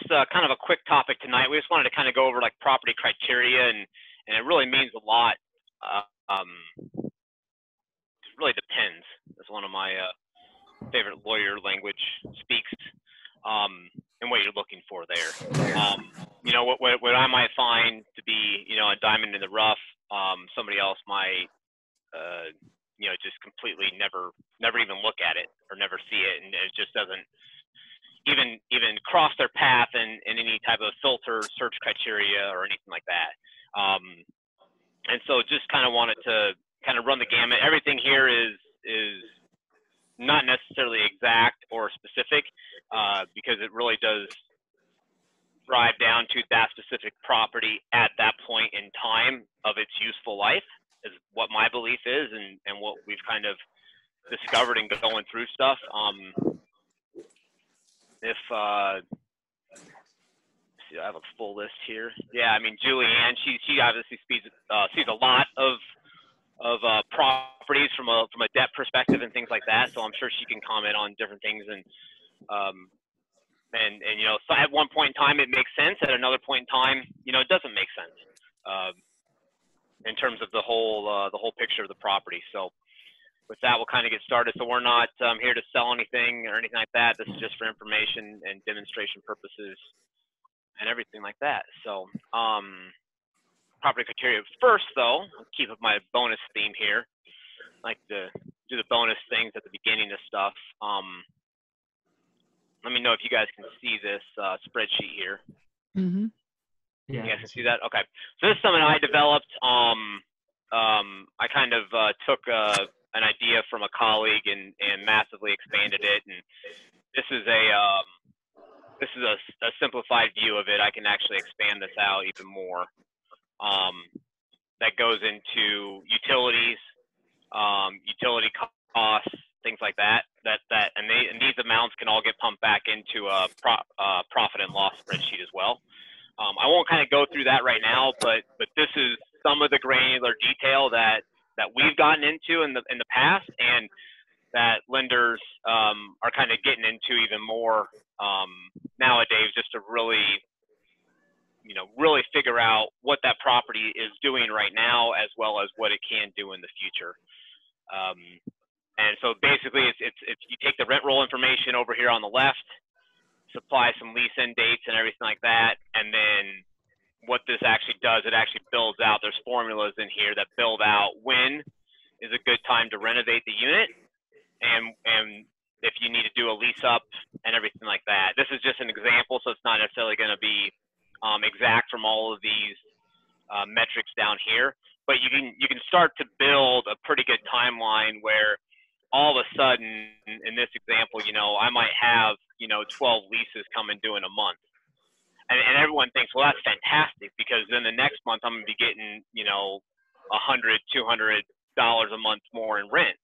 kind of a quick topic tonight. We just wanted to kind of go over like property criteria, and it really means a lot. It really depends. That's one of my favorite lawyer language speaks, and what you're looking for there. You know, what I might find to be, you know, a diamond in the rough, somebody else might, you know, just completely never even look at it or never see it, and it just doesn't even cross their path in any type of filter, search criteria, or anything like that. And so just kind of wanted to kind of run the gamut. Everything here is not necessarily exact or specific, because it really does drive down to that specific property at that point in time of its useful life, is what my belief is, and what we've kind of discovered in going through stuff. If see, I have a full list here. Yeah, I mean, Julianne, she obviously sees a lot of properties from a debt perspective and things like that. So I'm sure she can comment on different things, and you know, so at one point in time it makes sense. At another point in time, you know, it doesn't make sense in terms of the whole picture of the property. So with that, we'll kind of get started. So we're not here to sell anything or anything like that. This is just for information and demonstration purposes and everything like that. So property criteria. First, though, I'll keep up my bonus theme here. I like to do the bonus things at the beginning of stuff. Let me know if you guys can see this spreadsheet here. Mm-hmm. Yeah. You guys can see that? Okay. So this is something I developed. I kind of took an idea from a colleague and massively expanded it. And this is a simplified view of it. I can actually expand this out even more. That goes into utilities, utility costs, things like that. And these amounts can all get pumped back into a profit and loss spreadsheet as well. I won't kind of go through that right now, but this is some of the granular detail that we've gotten into in the past, and that lenders are kind of getting into even more nowadays, just to really, you know, really figure out what that property is doing right now, as well as what it can do in the future. And so basically, it's you take the rent roll information over here on the left, supply some lease end dates and everything like that, and then what this actually does, it actually builds out. There's formulas in here that build out when is a good time to renovate the unit, and if you need to do a lease up and everything like that. This is just an example, so it's not necessarily going to be exact from all of these metrics down here, but you can start to build a pretty good timeline where all of a sudden, in this example, you know, I might have, you know, 12 leases coming due in a month. And everyone thinks, well, that's fantastic, because then the next month I'm going to be getting, you know, $100, $200 a month more in rent.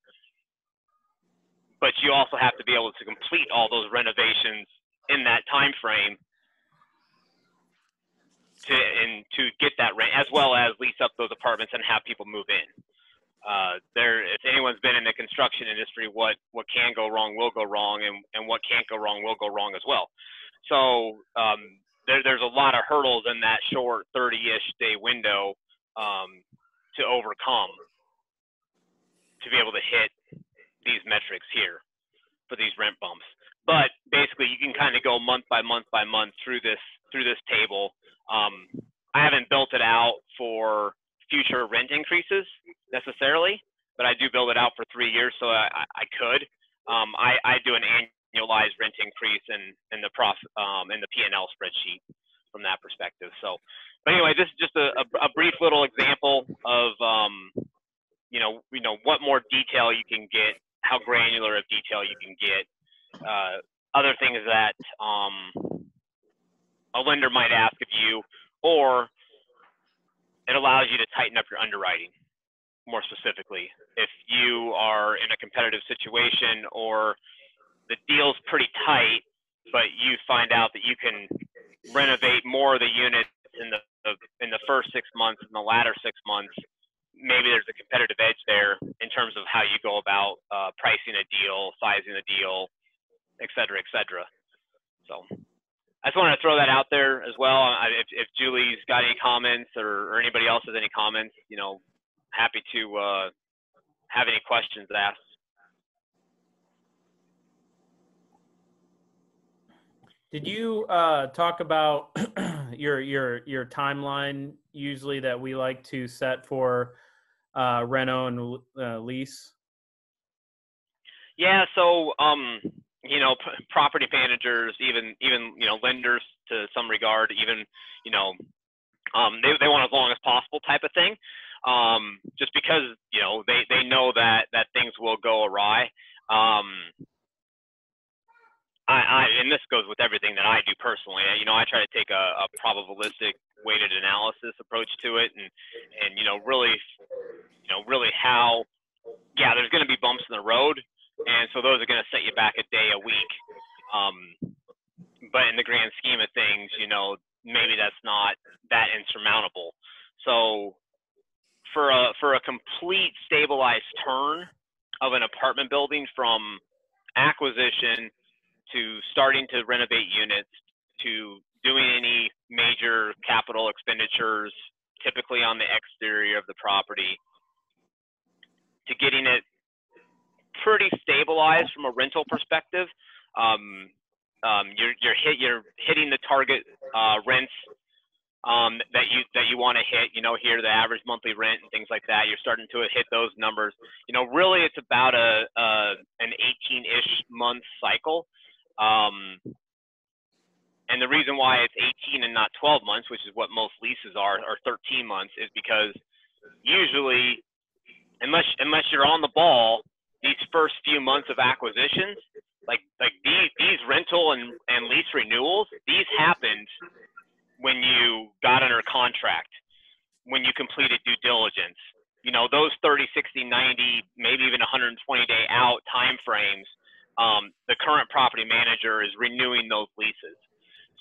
But you also have to be able to complete all those renovations in that time frame to get that rent, as well as lease up those apartments and have people move in. If anyone's been in the construction industry, what can go wrong will go wrong, and what can't go wrong will go wrong as well. So there's a lot of hurdles in that short 30-ish day window to overcome to be able to hit these metrics here for these rent bumps. But basically, you can kind of go month by month by month through this table. I haven't built it out for future rent increases necessarily, but I do build it out for 3 years, so I could. I do an annualized rent increase in the P&L spreadsheet from that perspective. So, but anyway, this is just a brief little example of you know what more detail you can get, how granular of detail you can get. Other things that a lender might ask of you, or it allows you to tighten up your underwriting more specifically. If you are in a competitive situation, or the deal's pretty tight, but you find out that you can renovate more of the units in the first 6 months and the latter 6 months, maybe there's a competitive edge there in terms of how you go about pricing a deal, sizing a deal, et cetera, et cetera. So I just want to throw that out there as well. If Julie's got any comments or anybody else has any comments, happy to have any questions asked. Did you talk about your timeline usually that we like to set for reno and lease? Yeah, so property managers, even lenders to some regard, even they want as long as possible type of thing, just because they know that things will go awry. And this goes with everything that I do personally. I try to take a probabilistic weighted analysis approach to it, and really how, there's going to be bumps in the road, and so those are going to set you back a day a week. But in the grand scheme of things, maybe that's not that insurmountable. So for a complete stabilized turn of an apartment building, from acquisition to starting to renovate units to doing any major capital expenditures, typically on the exterior of the property, to getting it pretty stabilized from a rental perspective, you're hitting the target rents that you want to hit. Here the average monthly rent and things like that. You're starting to hit those numbers. Really it's about an 18-ish month cycle. And the reason why it's 18 and not 12 months, which is what most leases are, or 13 months, is because usually, unless you're on the ball, these first few months of acquisitions, like these rental and lease renewals, these happened when you got under contract, when you completed due diligence. Those 30, 60, 90, maybe even 120-day out time frames, the current property manager is renewing those leases.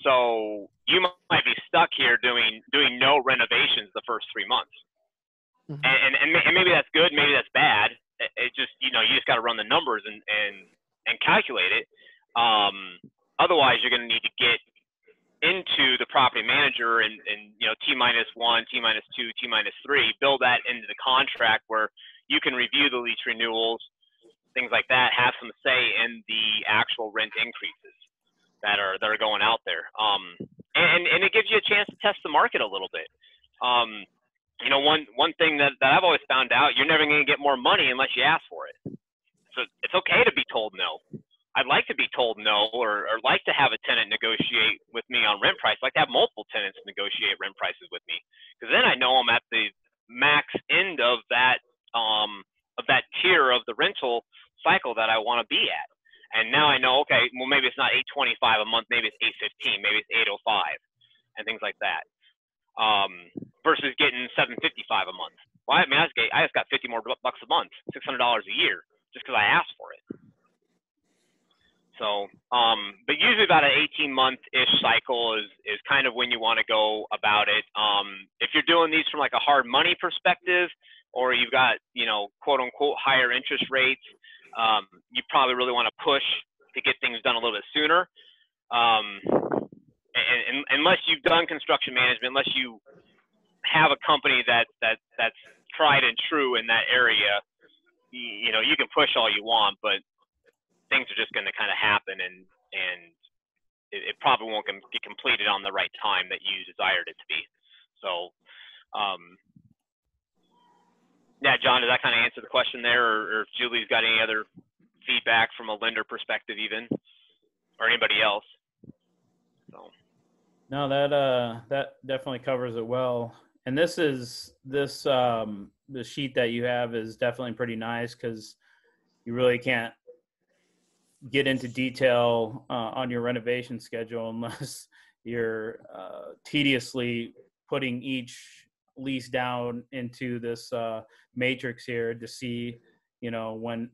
So you might be stuck here doing no renovations the first 3 months. Mm-hmm. And maybe that's good, maybe that's bad. It just, you just got to run the numbers and calculate it. Otherwise, you're going to need to get into the property manager and T-1, T-2, T-3, build that into the contract where you can review the lease renewals, things like that, have some say in the actual rent increases that are going out there. And it gives you a chance to test the market a little bit. One thing that I've always found out, you're never going to get more money unless you ask for it. So it's okay to be told no. I'd like to be told no, or like to have a tenant negotiate with me on rent price. I'd like to have multiple tenants negotiate rent prices with me, because then I know I'm at the max end of that tier of the rental cycle that I want to be at. And now I know, okay, well, maybe it's not $825 a month, maybe it's $815, maybe it's $805, and things like that. Versus getting $755 a month. Well, I just got 50 more bucks a month, $600 a year, just because I asked for it. So, but usually about an 18-month-ish cycle is kind of when you want to go about it. If you're doing these from like a hard money perspective, or you've got, quote unquote, higher interest rates, you probably really want to push to get things done a little bit sooner. And unless you've done construction management, unless you have a company that's tried and true in that area, you can push all you want, but things are just going to kind of happen, and it probably won't get completed on the right time that you desired it to be. So, yeah, John, does that kind of answer the question there, or if Julie's got any other feedback from a lender perspective, even, or anybody else? So. No, that definitely covers it well. And the sheet that you have is definitely pretty nice, because you really can't get into detail on your renovation schedule unless you're tediously putting each lease down into this matrix here to see, when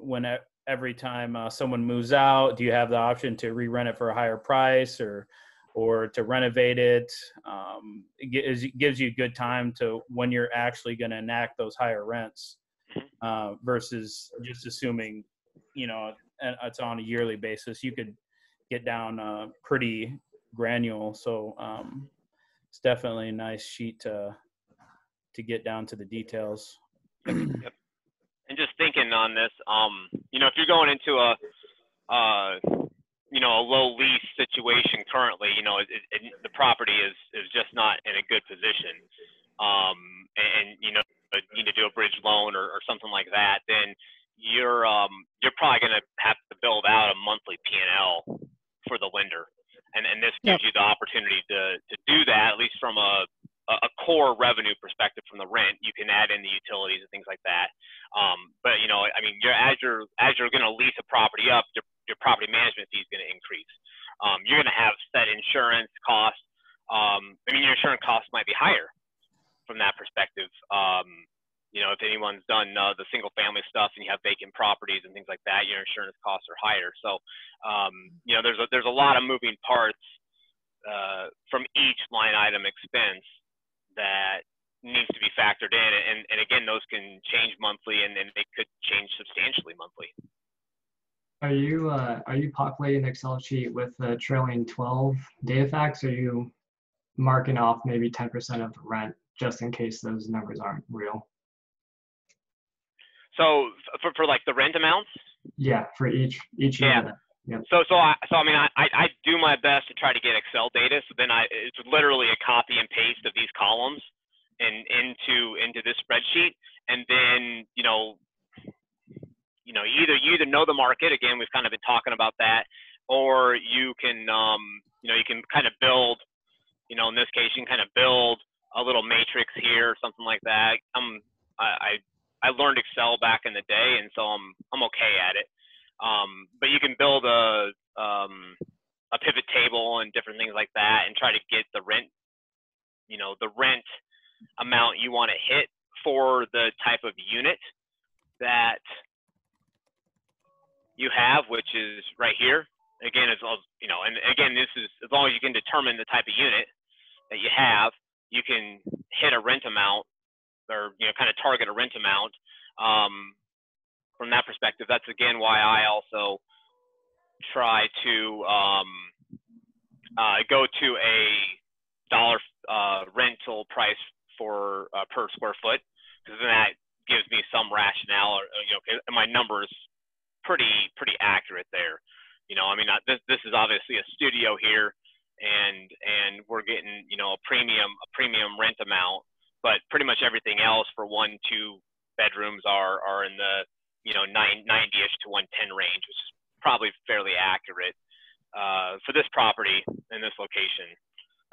every time someone moves out, do you have the option to re-rent it for a higher price or to renovate it? It gives you good time to when you're actually going to enact those higher rents, versus just assuming, it's on a yearly basis. You could get down pretty granular. So it's definitely a nice sheet to get down to the details. Yep. And just thinking on this, if you're going into a a low lease situation currently, the property is just not in a good position, and need to do a bridge loan or something like that, then you're probably going to have to build out a monthly P&L for the lender, and this gives you the opportunity to do that, at least from a core revenue perspective from the rent. You can add in the utilities and things like that. But as you're going to lease a property up, your property management fee is going to increase. You're going to have set insurance costs. Your insurance costs might be higher from that perspective. If anyone's done the single family stuff and you have vacant properties and things like that, your insurance costs are higher. So, there's a lot of moving parts from each line item expense that needs to be factored in. And again, those can change monthly, and they could change substantially monthly. Are you populating an Excel sheet with the trailing 12 data facts? Or are you marking off maybe 10% of the rent just in case those numbers aren't real? So for like the rent amounts? Yeah, for each unit. Yep. I do my best to try to get Excel data. So then it's literally a copy and paste of these columns and into this spreadsheet. And then, you either know the market, again, we've kind of been talking about that, or you can, you can kind of build, in this case, you can kind of build a little matrix here or something like that. I learned Excel back in the day, and so I'm okay at it. But you can build a pivot table and different things like that, and try to get the rent, the rent amount you want to hit for the type of unit that you have, which is right here. Again, and again, this is as long as you can determine the type of unit that you have, you can hit a rent amount, or kind of target a rent amount. From that perspective, that's again why I also try to go to a dollar rental price for per square foot, because then that gives me some rationale, or my numbers pretty accurate there. This is obviously a studio here, and we're getting a premium rent amount, but pretty much everything else for 1-2 bedrooms are in the 90-ish to 110 range, which is probably fairly accurate for this property in this location,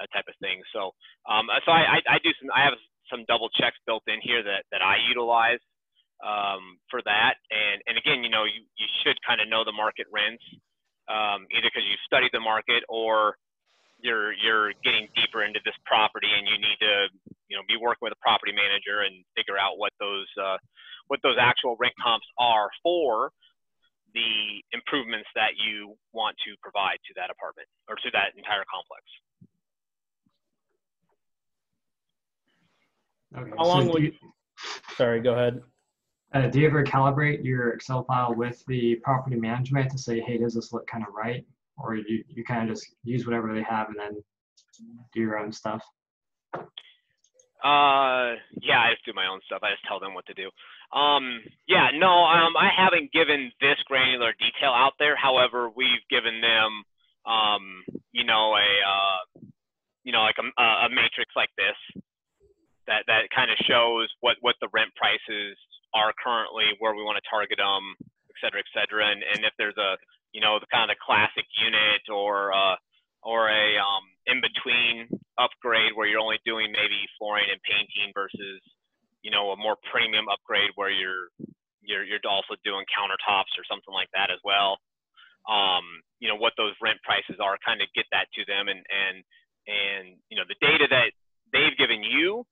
that type of thing. So I have some double checks built in here that I utilize for that. And again, you should kind of know the market rents, either because you studied the market, or you're getting deeper into this property and you need to be working with a property manager and figure out what those actual rent comps are for the improvements that you want to provide to that apartment or to that entire complex. Okay. How long will you? Sorry, go ahead. Do you ever calibrate your Excel file with the property management to say, hey, does this look kind of right? Or you kind of just use whatever they have and then do your own stuff? Yeah, I just do my own stuff. I just tell them what to do. I haven't given this granular detail out there. However, we've given them, a matrix like this that kind of shows what the rent prices are currently, where we want to target them, et cetera, and if there's a the kind of the classic unit or a in between upgrade where you're only doing maybe flooring and painting versus a more premium upgrade where you're also doing countertops or something like that as well. What those rent prices are, kind of get that to them, and the data that they've given you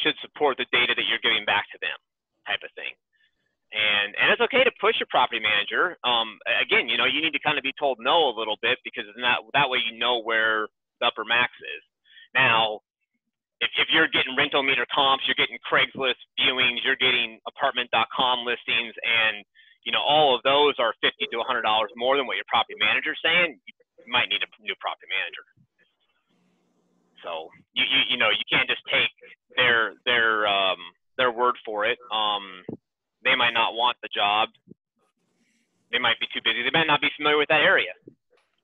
should support the data that you're giving back to them, type of thing. And it's okay to push your property manager. Again, you need to kind of be told no a little bit, because that way where the upper max is. Now, if you're getting rental meter comps, you're getting Craigslist viewings, you're getting apartment.com listings, and all of those are $50 to $100 more than what your property manager is saying, you might need a new property manager. So you know, you can't just take their word for it. They might not want the job. They might be too busy. They might not be familiar with that area.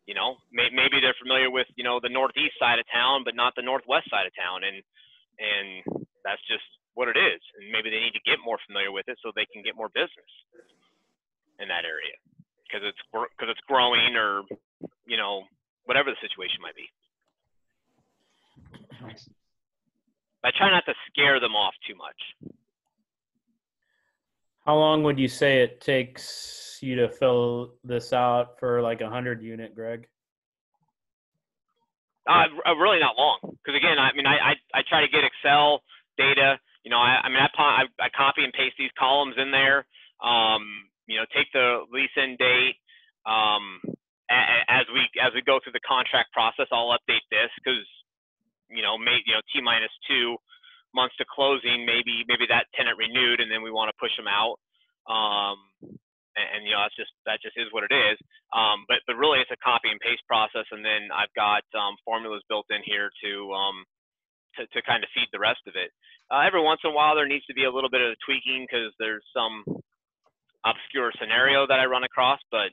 You know, maybe they're familiar with, you know, the northeast side of town, but not the northwest side of town, and that's just what it is. And maybe they need to get more familiar with it so they can get more business in that area because it's growing, or, you know, whatever the situation might be. Nice. I try not to scare them off too much. How long would you say it takes you to fill this out for like 100 unit, Greg? Really not long, because again, I mean, I try to get Excel data. You know, I copy and paste these columns in there. You know, take the lease end date. As we go through the contract process, I'll update this because, you know, T-2 months to closing, maybe that tenant renewed, and then we want to push them out. And you know, that just is what it is. But really, it's a copy and paste process, and then I've got formulas built in here to kind of feed the rest of it. Every once in a while, there needs to be a little bit of tweaking because there's some obscure scenario that I run across, but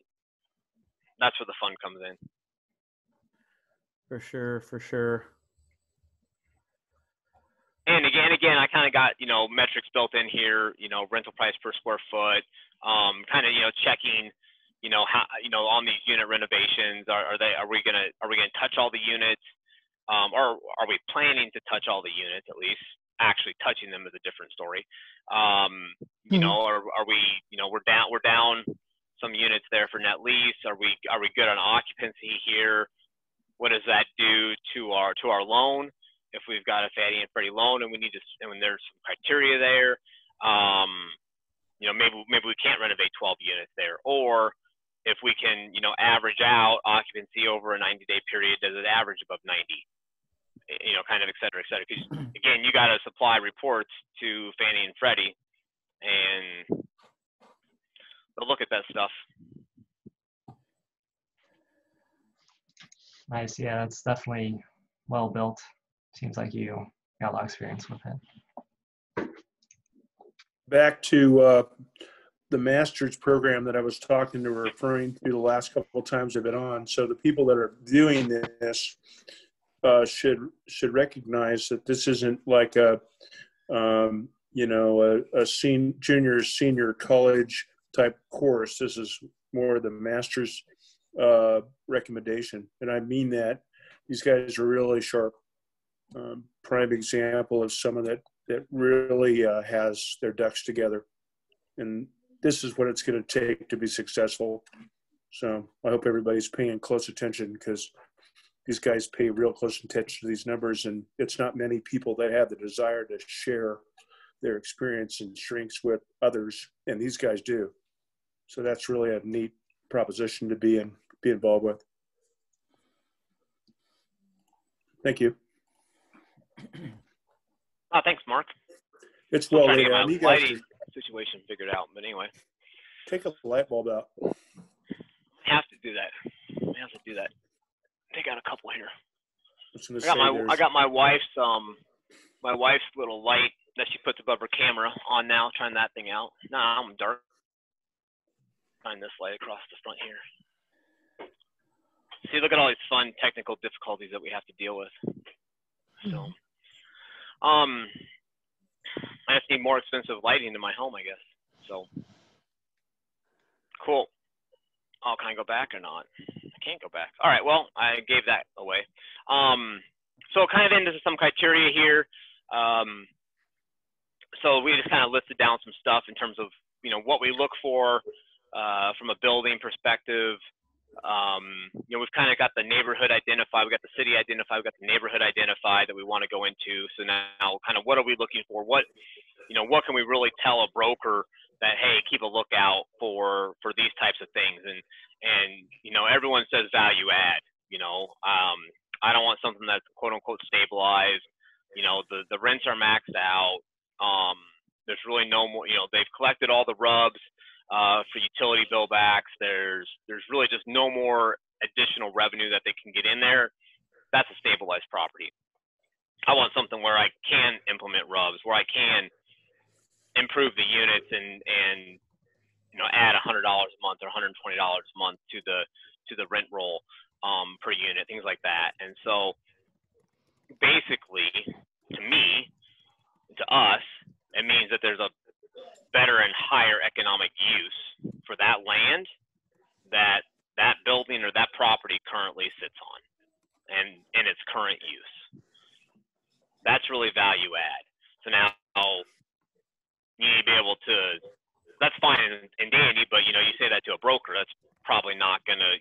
that's where the fun comes in. For sure. And again, I kind of got, you know, metrics built in here, you know, rental price per square foot, kind of, you know, checking, you know, how, you know, on these unit renovations, are we gonna touch all the units, or are we planning to touch all the units at least? Actually touching them is a different story. You know, are we, you know, we're down some units there for net lease. Are we good on occupancy here? What does that do to our loan? If we've got a Fannie and Freddie loan and when there's some criteria there, you know, maybe we can't renovate 12 units there. Or if we can, you know, average out occupancy over a 90-day period, does it average above 90? You know, kind of et cetera, et cetera. Because again, you got to supply reports to Fannie and Freddie, and they'll look at that stuff. Nice. Yeah, that's definitely well built. Seems like you got a lot of experience with it. Back to the master's program that I was talking to, referring to the last couple of times I've been on. So the people that are doing this should recognize that this isn't like a you know, a junior senior college type course. This is more of the master's recommendation, and I mean that. These guys are really sharp. Prime example of someone that really has their ducks together, and this is what it's going to take to be successful. So I hope everybody's paying close attention, because these guys pay real close attention to these numbers, and it's not many people that have the desire to share their experience and strengths with others, and these guys do. So that's really a neat proposition to be involved with. Thank you. Oh, thanks, Mark. It's well laid out. My lighting situation figured out, but anyway. Take a light bulb out. I have to do that. Take out a couple here. I got my wife's little light that she puts above her camera on now, trying that thing out. No, I'm dark. Find this light across the front here. See, look at all these fun technical difficulties that we have to deal with. So, I just need more expensive lighting in my home, I guess. So, cool. Oh, can I go back or not? I can't go back. All right, well, I gave that away. So kind of into some criteria here. So we just kind of listed down some stuff in terms of, you know, what we look for from a building perspective. You know, we've kind of got the neighborhood identified, we got the city identified, we got the neighborhood identified that we want to go into. So now kind of what are we looking for? What can we really tell a broker that, hey, keep a lookout for these types of things? And you know, everyone says value add, you know. I don't want something that's quote unquote stabilized. You know, the rents are maxed out. There's really no more, you know, they've collected all the rubs for utility bill backs. There's really just no more additional revenue that they can get in there. That's a stabilized property. I want something where I can implement rubs, where I can improve the units and add $100 a month or $120 a month to the rent roll per unit, things like that. And so basically, to me, to us, it means that there's a better and higher economic use for that land that that building or that property currently sits on and in its current use. That's really value add. So now you need to be able to, that's fine and dandy, but you say that to a broker, that's probably not going to,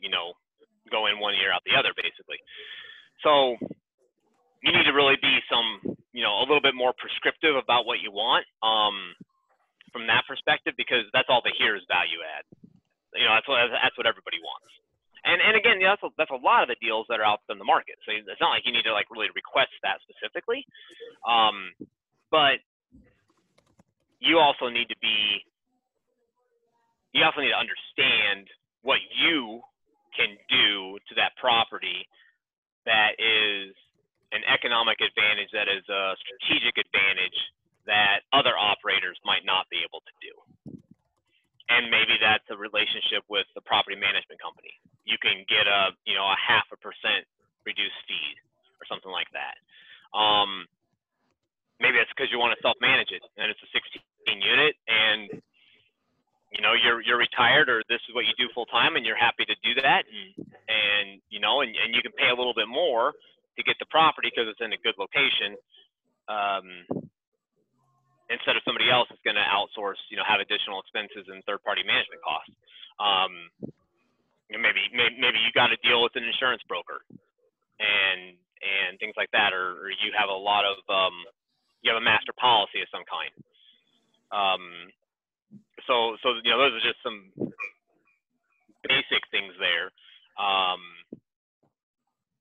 go in one ear out the other, basically. So you need to really be a little bit more prescriptive about what you want from that perspective, because that's all they hear is value add. That's what everybody wants. And again, that's a lot of the deals that are out in the market. So it's not like you need to really request that specifically, but you also need to understand what you can do to that property that is an economic advantage, that is a strategic advantage that other operators might not be able to do. And maybe that's a relationship with the property management company. You can get a 0.5% reduced fee or something like that. Maybe that's because you want to self-manage it, and it's a 16 unit, and you're retired, or this is what you do full time, and you're happy to do that, and you can pay a little bit more to get the property because it's in a good location. Instead of somebody else is going to outsource, have additional expenses and third-party management costs. Maybe you got to deal with an insurance broker and things like that, or you have a lot of you have a master policy of some kind. So those are just some basic things there.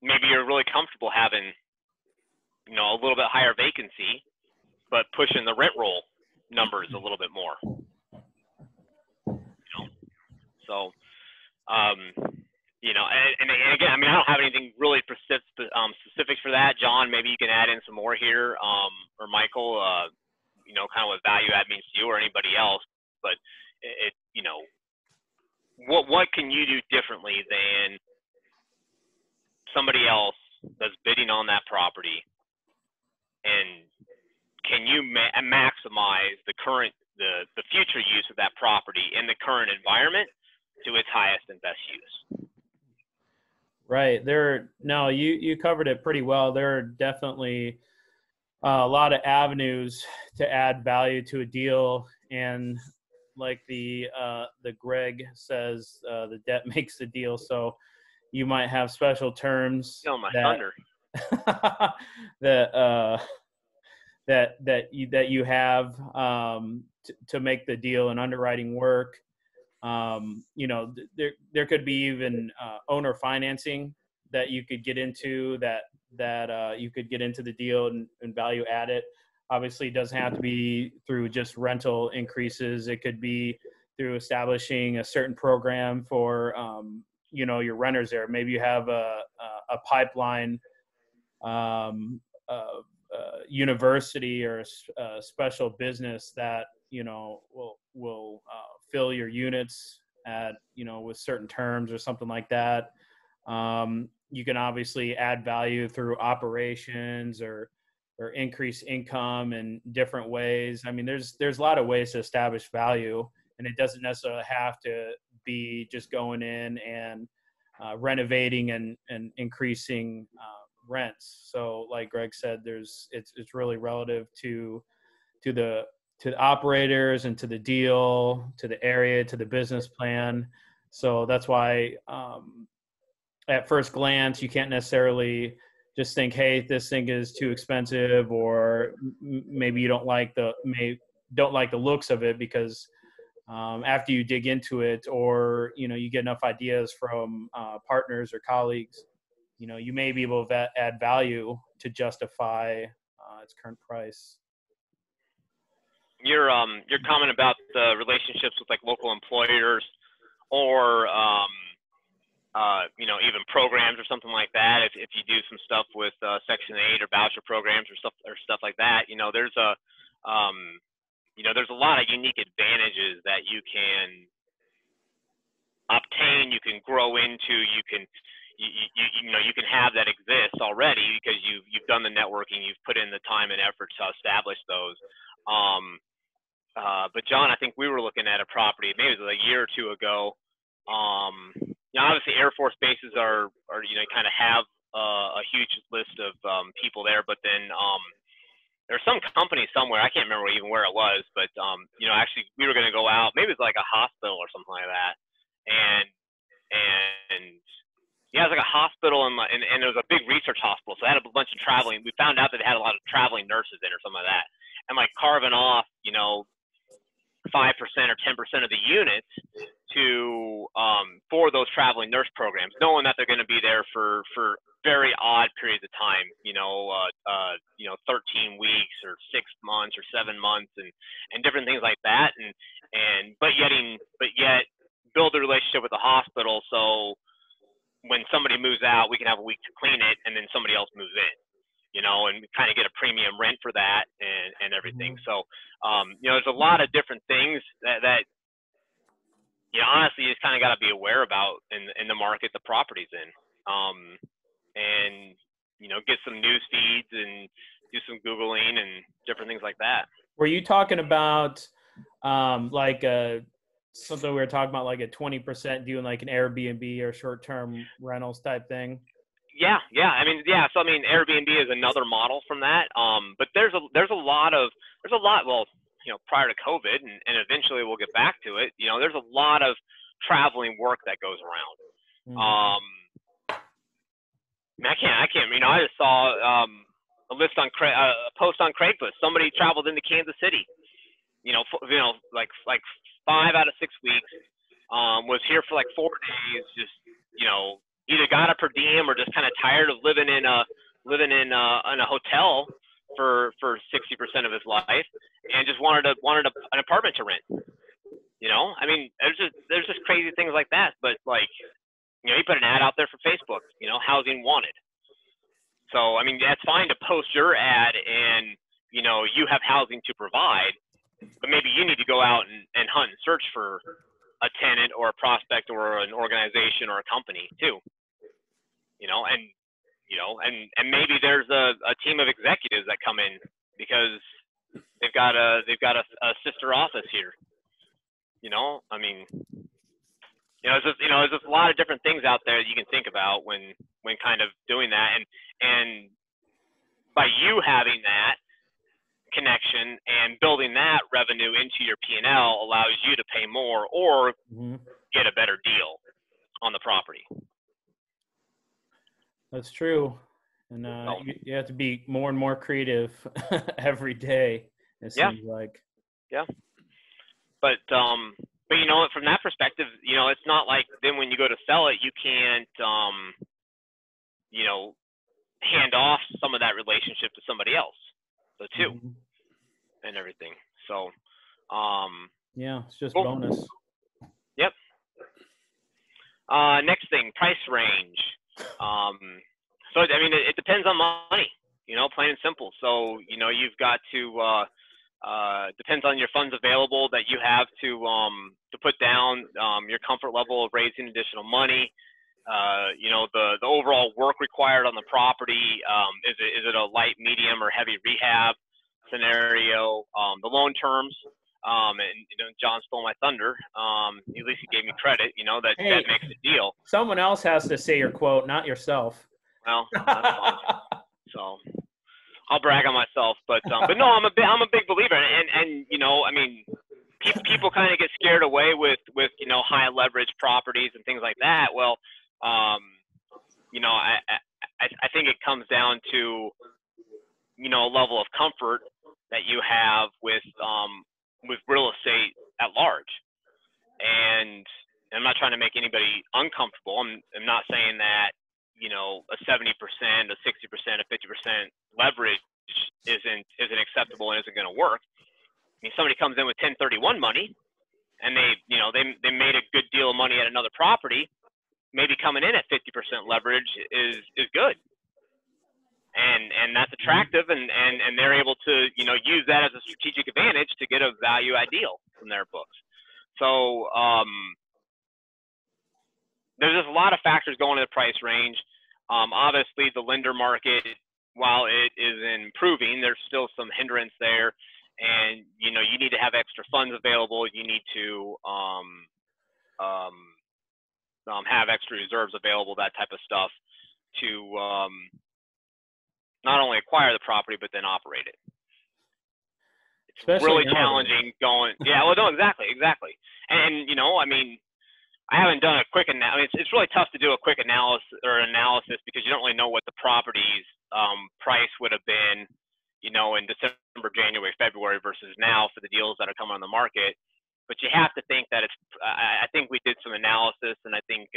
Maybe you're really comfortable having a little bit higher vacancy, but pushing the rent roll numbers a little bit more. So, and again, I don't have anything really specific for that. John, maybe you can add in some more here, or Michael, kind of what value add means to you or anybody else. But what can you do differently than somebody else that's bidding on that property, and can you maximize the future use of that property in the current environment to its highest and best use? Right. You covered it pretty well. There are definitely a lot of avenues to add value to a deal, and like the Greg says, the debt makes the deal. So you might have special terms thunder. that you have to make the deal and underwriting work. There could be even owner financing that you could get into that you could get into the deal and value add it. Obviously, it doesn't have to be through just rental increases. It could be through establishing a certain program for your renters there. Maybe you have a pipeline university or a special business that will fill your units at with certain terms or something like that. You can obviously add value through operations or increase income in different ways. There's a lot of ways to establish value, and it doesn't necessarily have to be just going in and renovating and increasing rents. So like Greg said, it's really relative to the operators and to the deal, to the area, to the business plan. So that's why at first glance, you can't necessarily just think, hey, this thing is too expensive, or maybe you don't like the looks of it, because after you dig into it, or you get enough ideas from partners or colleagues, you may be able to add value to justify its current price. Your comment about the relationships with local employers or even programs or something like that. If you do some stuff with Section 8 or voucher programs or stuff like that, there's there's a lot of unique advantages that you can obtain, you can grow into, you can have that exist already because you've done the networking, you've put in the time and effort to establish those. But John, I think we were looking at a property maybe it was a year or two ago. Obviously Air Force bases are kind of have a huge list of people there, but then there's some company somewhere, I can't remember even where it was, but actually we were going to go out, maybe it's like a hospital or something like that, and yeah, it was like a hospital and it was a big research hospital, so they had a bunch of traveling. We found out that they had a lot of traveling nurses in or something like that, and like carving off 5% or 10% of the units to for those traveling nurse programs, knowing that they're going to be there for very odd periods of time, 13 weeks or 6 months or 7 months and different things like that, but yet build a relationship with the hospital, so when somebody moves out, we can have a week to clean it, and then somebody else moves in, and kind of get a premium rent for that and everything. So, there's a lot of different things that honestly, you just kind of got to be aware about in the market the property's in, and get some news feeds and do some Googling and different things like that. Were you talking about something we were talking about, like a 20% doing like an Airbnb or short-term rentals type thing? Yeah. So Airbnb is another model from that. But there's a lot. Well, prior to COVID, and eventually we'll get back to it. There's a lot of traveling work that goes around. Mm-hmm. I can't. I just saw a list on a post on Craigslist. Somebody traveled into Kansas City. Like 5 out of 6 weeks. Was here for like 4 days. Just either got a per diem or just kind of tired of living in a hotel for 60% of his life, and just wanted an apartment to rent. There's just crazy things like that. But he put an ad out there for Facebook. Housing wanted. So that's fine to post your ad and you have housing to provide. But maybe you need to go out and hunt and search for a tenant or a prospect or an organization or a company too. And maybe there's a team of executives that come in because they've got a sister office here. There's just a lot of different things out there that you can think about when kind of doing that, and by you having that connection and building that revenue into your P&L allows you to pay more or get a better deal on the property. That's true. And you have to be more and more creative every day, it seems like. Yeah. But from that perspective, it's not like then when you go to sell it, you can't, hand off some of that relationship to somebody else. So too, and everything. So, yeah, it's just cool. Bonus. Yep. Next thing, price range. So it depends on money, plain and simple. So you've got to depends on your funds available that you have to put down, your comfort level of raising additional money. The overall work required on the property, is it a light, medium, or heavy rehab scenario? The loan terms, and John stole my thunder. At least he gave me credit. That makes a deal. Someone else has to say your quote, not yourself. Well, that's fine. So I'll brag on myself, but no, I'm a big believer, and people kind of get scared away with high leverage properties and things like that. Well, I think it comes down to a level of comfort that you have with real estate at large, and I'm not trying to make anybody uncomfortable. I'm not saying that a 70%, a 60%, a 50% leverage isn't acceptable and isn't going to work. Somebody comes in with 1031 money, and they made a good deal of money at another property, maybe coming in at 50% leverage is good. And that's attractive, and they're able to, use that as a strategic advantage to get a value add deal from their books. So there's just a lot of factors going into the price range. Obviously, the lender market, while it is improving, there's still some hindrance there, and you need to have extra funds available. You need to have extra reserves available, that type of stuff, to not only acquire the property but then operate it. It's Especially really challenging going. Yeah, well, no, exactly. And I haven't done a quick analysis. It's really tough to do a quick analysis because you don't really know what the property's price would have been, in December, January, February versus now for the deals that are coming on the market. But you have to think that I think we did some analysis, and I think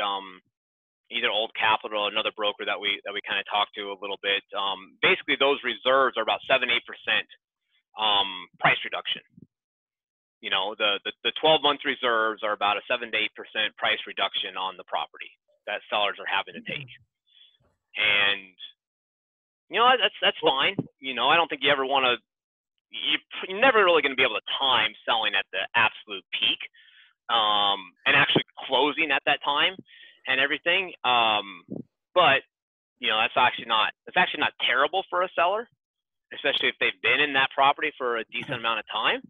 either Old Capital or another broker that we kind of talked to a little bit. Basically, those reserves are about 7-8% price reduction. The 12-month reserves are about a 7 to 8% price reduction on the property that sellers are having to take. And that's fine. I don't think you ever want to. You're never really going to be able to time selling at the absolute peak and actually closing at that time and everything. But that's actually not terrible for a seller, especially if they've been in that property for a decent amount of time.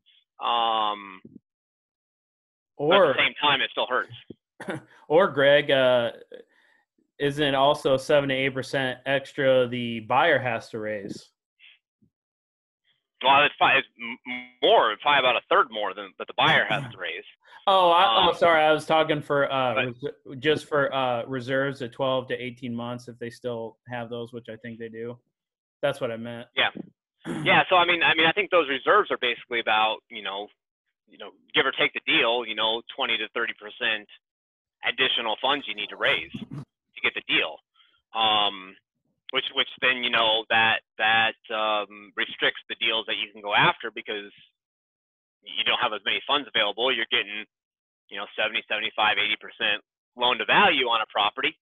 But at the same time, it still hurts. Or Greg, isn't also 7 to 8% extra the buyer has to raise? Well, it's more, probably about a third more than that the buyer has to raise. Sorry. I was talking for just for reserves at 12 to 18 months if they still have those, which I think they do. That's what I meant. Yeah. Yeah. So I think those reserves are basically about give or take the deal, 20 to 30% additional funds you need to raise to get the deal. Which then that restricts the deals that you can go after because you don't have as many funds available. You're getting 70, 75, 80% loan to value on a property.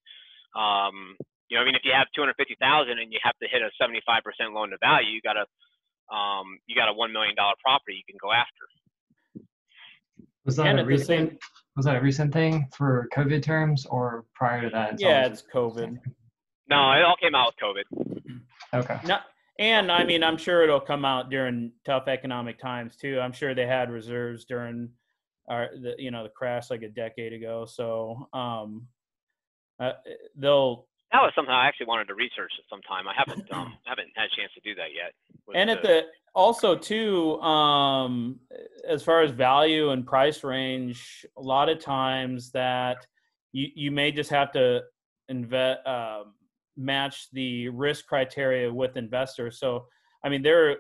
If you have 250,000 and you have to hit a 75% loan to value, you got a $1 million property you can go after. Was that a recent thing for COVID terms or prior to that? It's COVID. No, it all came out with COVID. Okay. No, and I'm sure it'll come out during tough economic times too. I'm sure they had reserves during the crash like a decade ago. So they'll. That was something I actually wanted to research at some time. I haven't had a chance to do that yet. And also too, as far as value and price range, a lot of times that you may just have to match the risk criteria with investors. So, there are a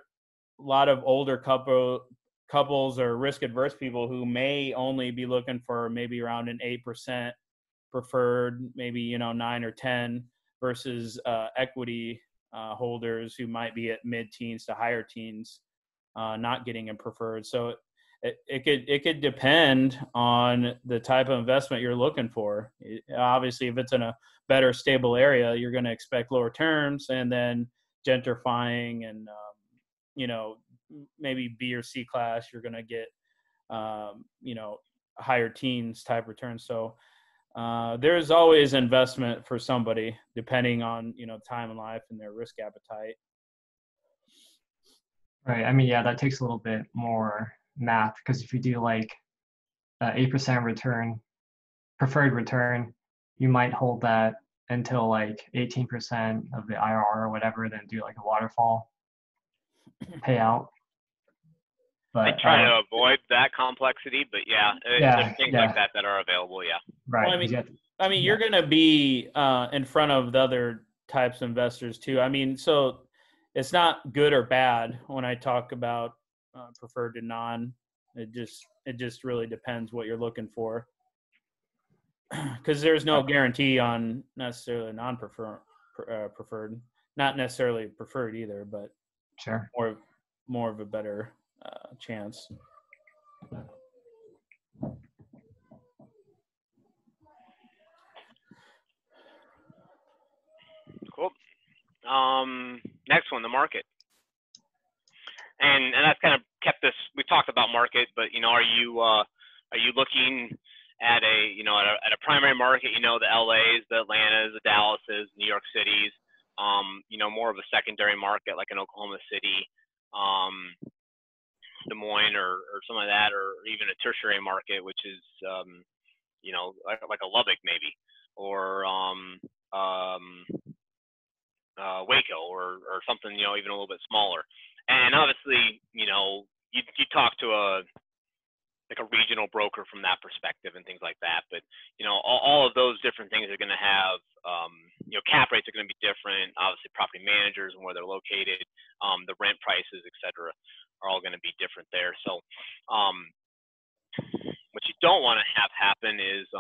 lot of older couples or risk adverse people who may only be looking for maybe around an 8% preferred, maybe 9 or 10 versus equity holders who might be at mid-teens to higher teens, not getting a preferred. So it could depend on the type of investment you're looking for. Obviously, if it's in a better stable area, you're going to expect lower terms, and then gentrifying and maybe B or C class, you're going to get higher teens type returns. So there's always investment for somebody depending on time in life and their risk appetite. Right. That takes a little bit more math because if you do like 8% return, preferred return, you might hold that until like 18% of the IRR or whatever, then do like a waterfall payout. But I try to avoid that complexity, but there's things like that are available. Yeah. Right. Well, you're going to be in front of the other types of investors too. So it's not good or bad when I talk about preferred to non. It just really depends what you're looking for, because there's no guarantee on necessarily non-preferred, preferred, not necessarily preferred either, but sure, more of a better chance. Next one, the market. And that's kind of kept this. We talked about market, but are you looking at a primary market? The LAs, the Atlantas, the Dallases, New York cities. More of a secondary market like an Oklahoma City, Des Moines, or something like that, or even a tertiary market, which is like a Lubbock maybe, or Waco, or something even a little bit smaller. And obviously, you talk to a regional broker from that perspective and things like that. But all of those different things are going to have cap rates are going to be different. Obviously, property managers and where they're located, the rent prices, et cetera, are all going to be different there. So what you don't want to have happen is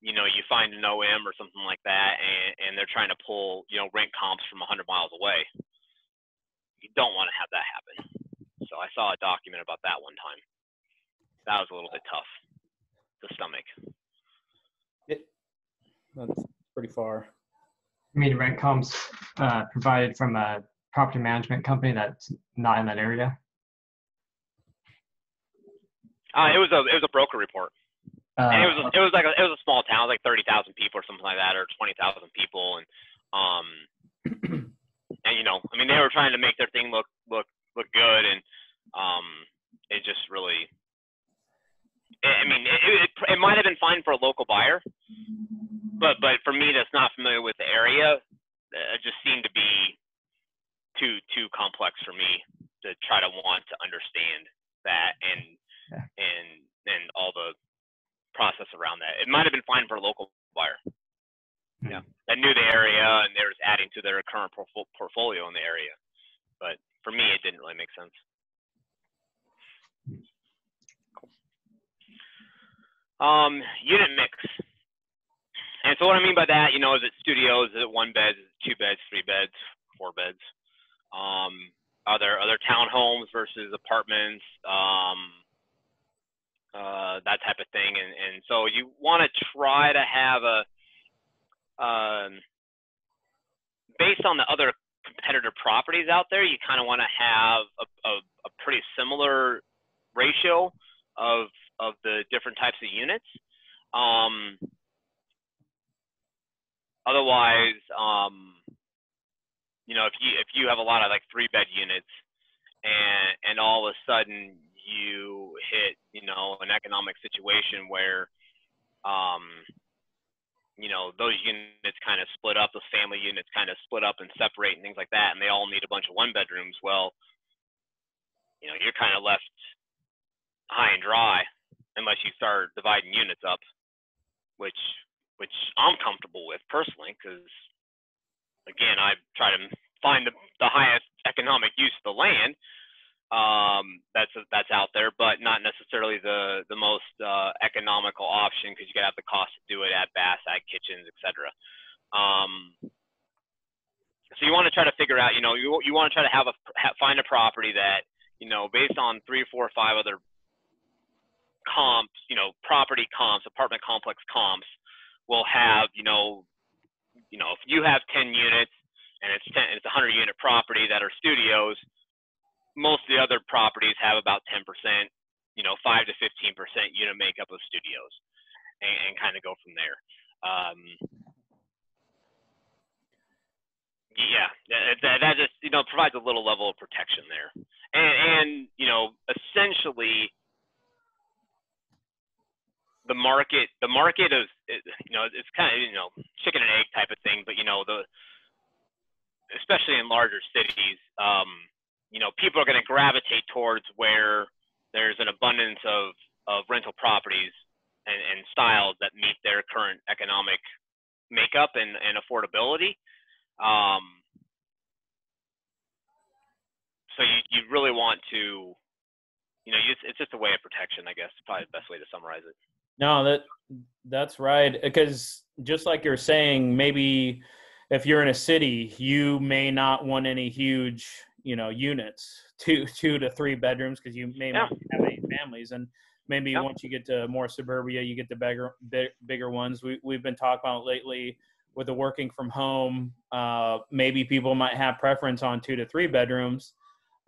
you find an OM or something like that, and they're trying to pull rent comps from 100 miles away. You don't want to have that happen. So I saw a document about that one time. That was a little bit tough to stomach. That's pretty far. I mean, rent comps provided from a property management company that's not in that area? It was a broker report. And it was a small town, like 30,000 people or something like that, or 20,000 people, and and they were trying to make their thing look good, and it just really, it might have been fine for a local buyer, but for me that's not familiar with the area, it just seemed to be too complex for me to try to want to understand that and all the process around that. It might have been fine for a local buyer. Yeah, that knew the area and they were adding to their current portfolio in the area. But for me, it didn't really make sense. Cool. Unit mix. And so what I mean by that, is it studios? Is it 1 bed? Is it 2 beds, 3 beds, 4 beds? Are there townhomes versus apartments? That type of thing. And so you want to try to have based on the other competitor properties out there, you kind of want to have a pretty similar ratio of the different types of units. Otherwise, if you have a lot of like 3-bed units and all of a sudden you hit, an economic situation where, those units kind of split up, those family units kind of split up and separate and things like that, and they all need a bunch of 1-bedrooms. Well, you're kind of left high and dry unless you start dividing units up, which I'm comfortable with personally, because again, I try to find the highest economic use of the land that's out there, but not necessarily the most economical option, because you got to have the cost to do it, add baths, add kitchens, etc. So you want to try to figure out, you want to try to find a property that, based on 3, 4, 5 other comps, property comps, apartment complex comps, will have, if you have 10 units and it's a 100-unit property that are studios, most of the other properties have about 10%, 5 to 15% unit makeup of studios, and kind of go from there. That just provides a little level of protection there, and essentially the market is it's kind of chicken and egg type of thing, but especially in larger cities, people are going to gravitate towards where there's an abundance of rental properties and styles that meet their current economic makeup and affordability. So you really want to, it's just a way of protection, I guess, probably the best way to summarize it. No, that's right. Because just like you're saying, maybe if you're in a city, you may not want any huge, units, 2 to 3 bedrooms, because you may not have any families. And maybe once you get to more suburbia, you get the bigger ones. We've been talking about lately with the working from home, maybe people might have preference on 2 to 3 bedrooms,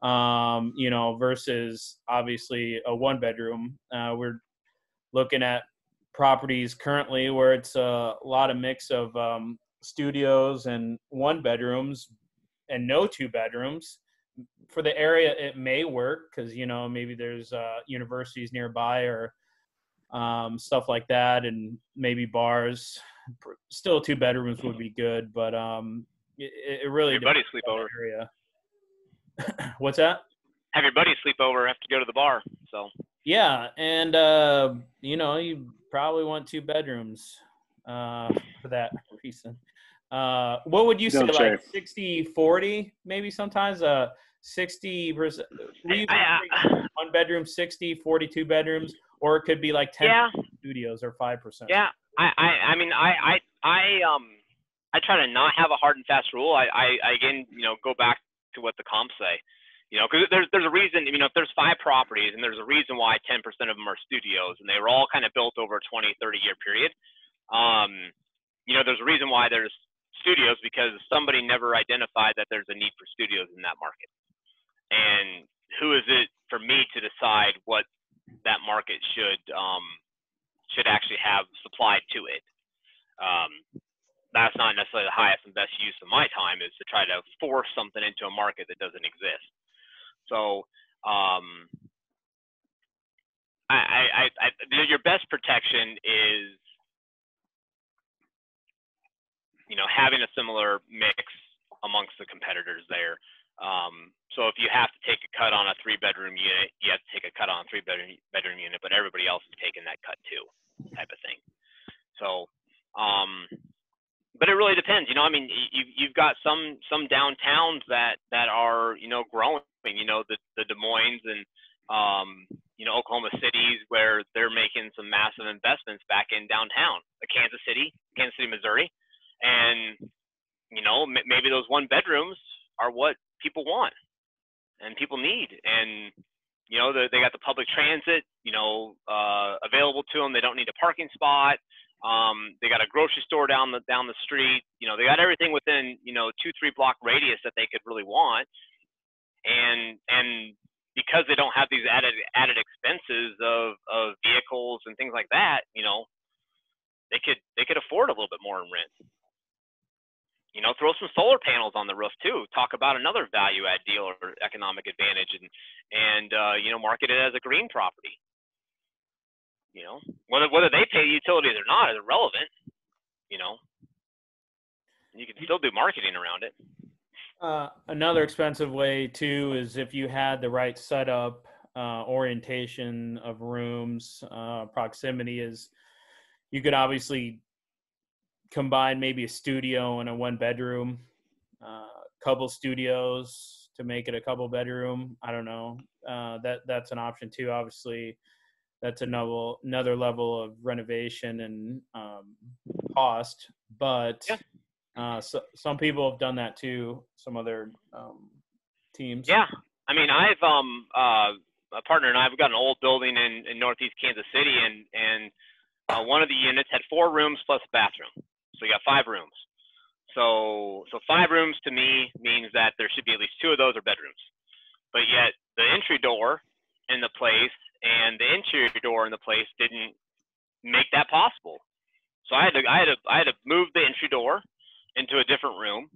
versus obviously a 1 bedroom. We're looking at properties currently where it's a lot of mix of studios and 1 bedrooms and no 2 bedrooms. For the area, it may work because, maybe there's universities nearby or stuff like that, and maybe bars. Still 2 bedrooms would be good, but it really your buddy sleep over. Area. What's that? Have your buddy sleep over. Have to go to the bar. So yeah, and you probably want 2 bedrooms for that reason. What would you say, like 60-40, maybe sometimes 60%? 1 bedroom, 60, 42 bedrooms, or it could be like 10 studios or 5%. Yeah, I mean, I try to not have a hard and fast rule. I again, go back to what the comps say. Because there's a reason. If there's 5 properties and there's a reason why 10% of them are studios, and they were all kind of built over a 20, 30-year period. There's a reason why there's studios, because somebody never identified that there's a need for studios in that market. And who is it for me to decide what that market should actually have supplied to it? That's not necessarily the highest and best use of my time, is to try to force something into a market that doesn't exist. So your best protection is having a similar mix amongst the competitors there. So if you have to take a cut on a 3-bedroom unit, you have to take a cut on a 3-bedroom unit, but everybody else is taking that cut too, type of thing. So, but it really depends. You've got some downtowns that are growing. The Des Moines and Oklahoma cities, where they're making some massive investments back in downtown. Kansas City, Missouri, and maybe those 1 bedrooms are what people want and people need, and they got the public transit available to them. They don't need a parking spot. They got a grocery store down the street. They got everything within 2-3 block radius that they could really want, and because they don't have these added expenses of vehicles and things like that, they could afford a little bit more in rent. Throw some solar panels on the roof too. Talk about another value add deal or economic advantage, and market it as a green property. Whether they pay utilities or not is irrelevant. You can still do marketing around it. Another expensive way too is if you had the right setup, orientation of rooms, proximity is, you could obviously combine maybe a studio and a 1 bedroom, couple studios to make it a couple bedroom. I don't know. That's an option too. Obviously, that's another level of renovation and cost. But some people have done that too. Some other teams. Yeah, I mean, I've a partner and I've got an old building in Northeast Kansas City, and one of the units had 4 rooms plus a bathroom. So you got 5 rooms. So 5 rooms to me means that there should be at least 2 of those are bedrooms. But yet the entry door in the place and the interior door in the place didn't make that possible. So I had to move the entry door into a different room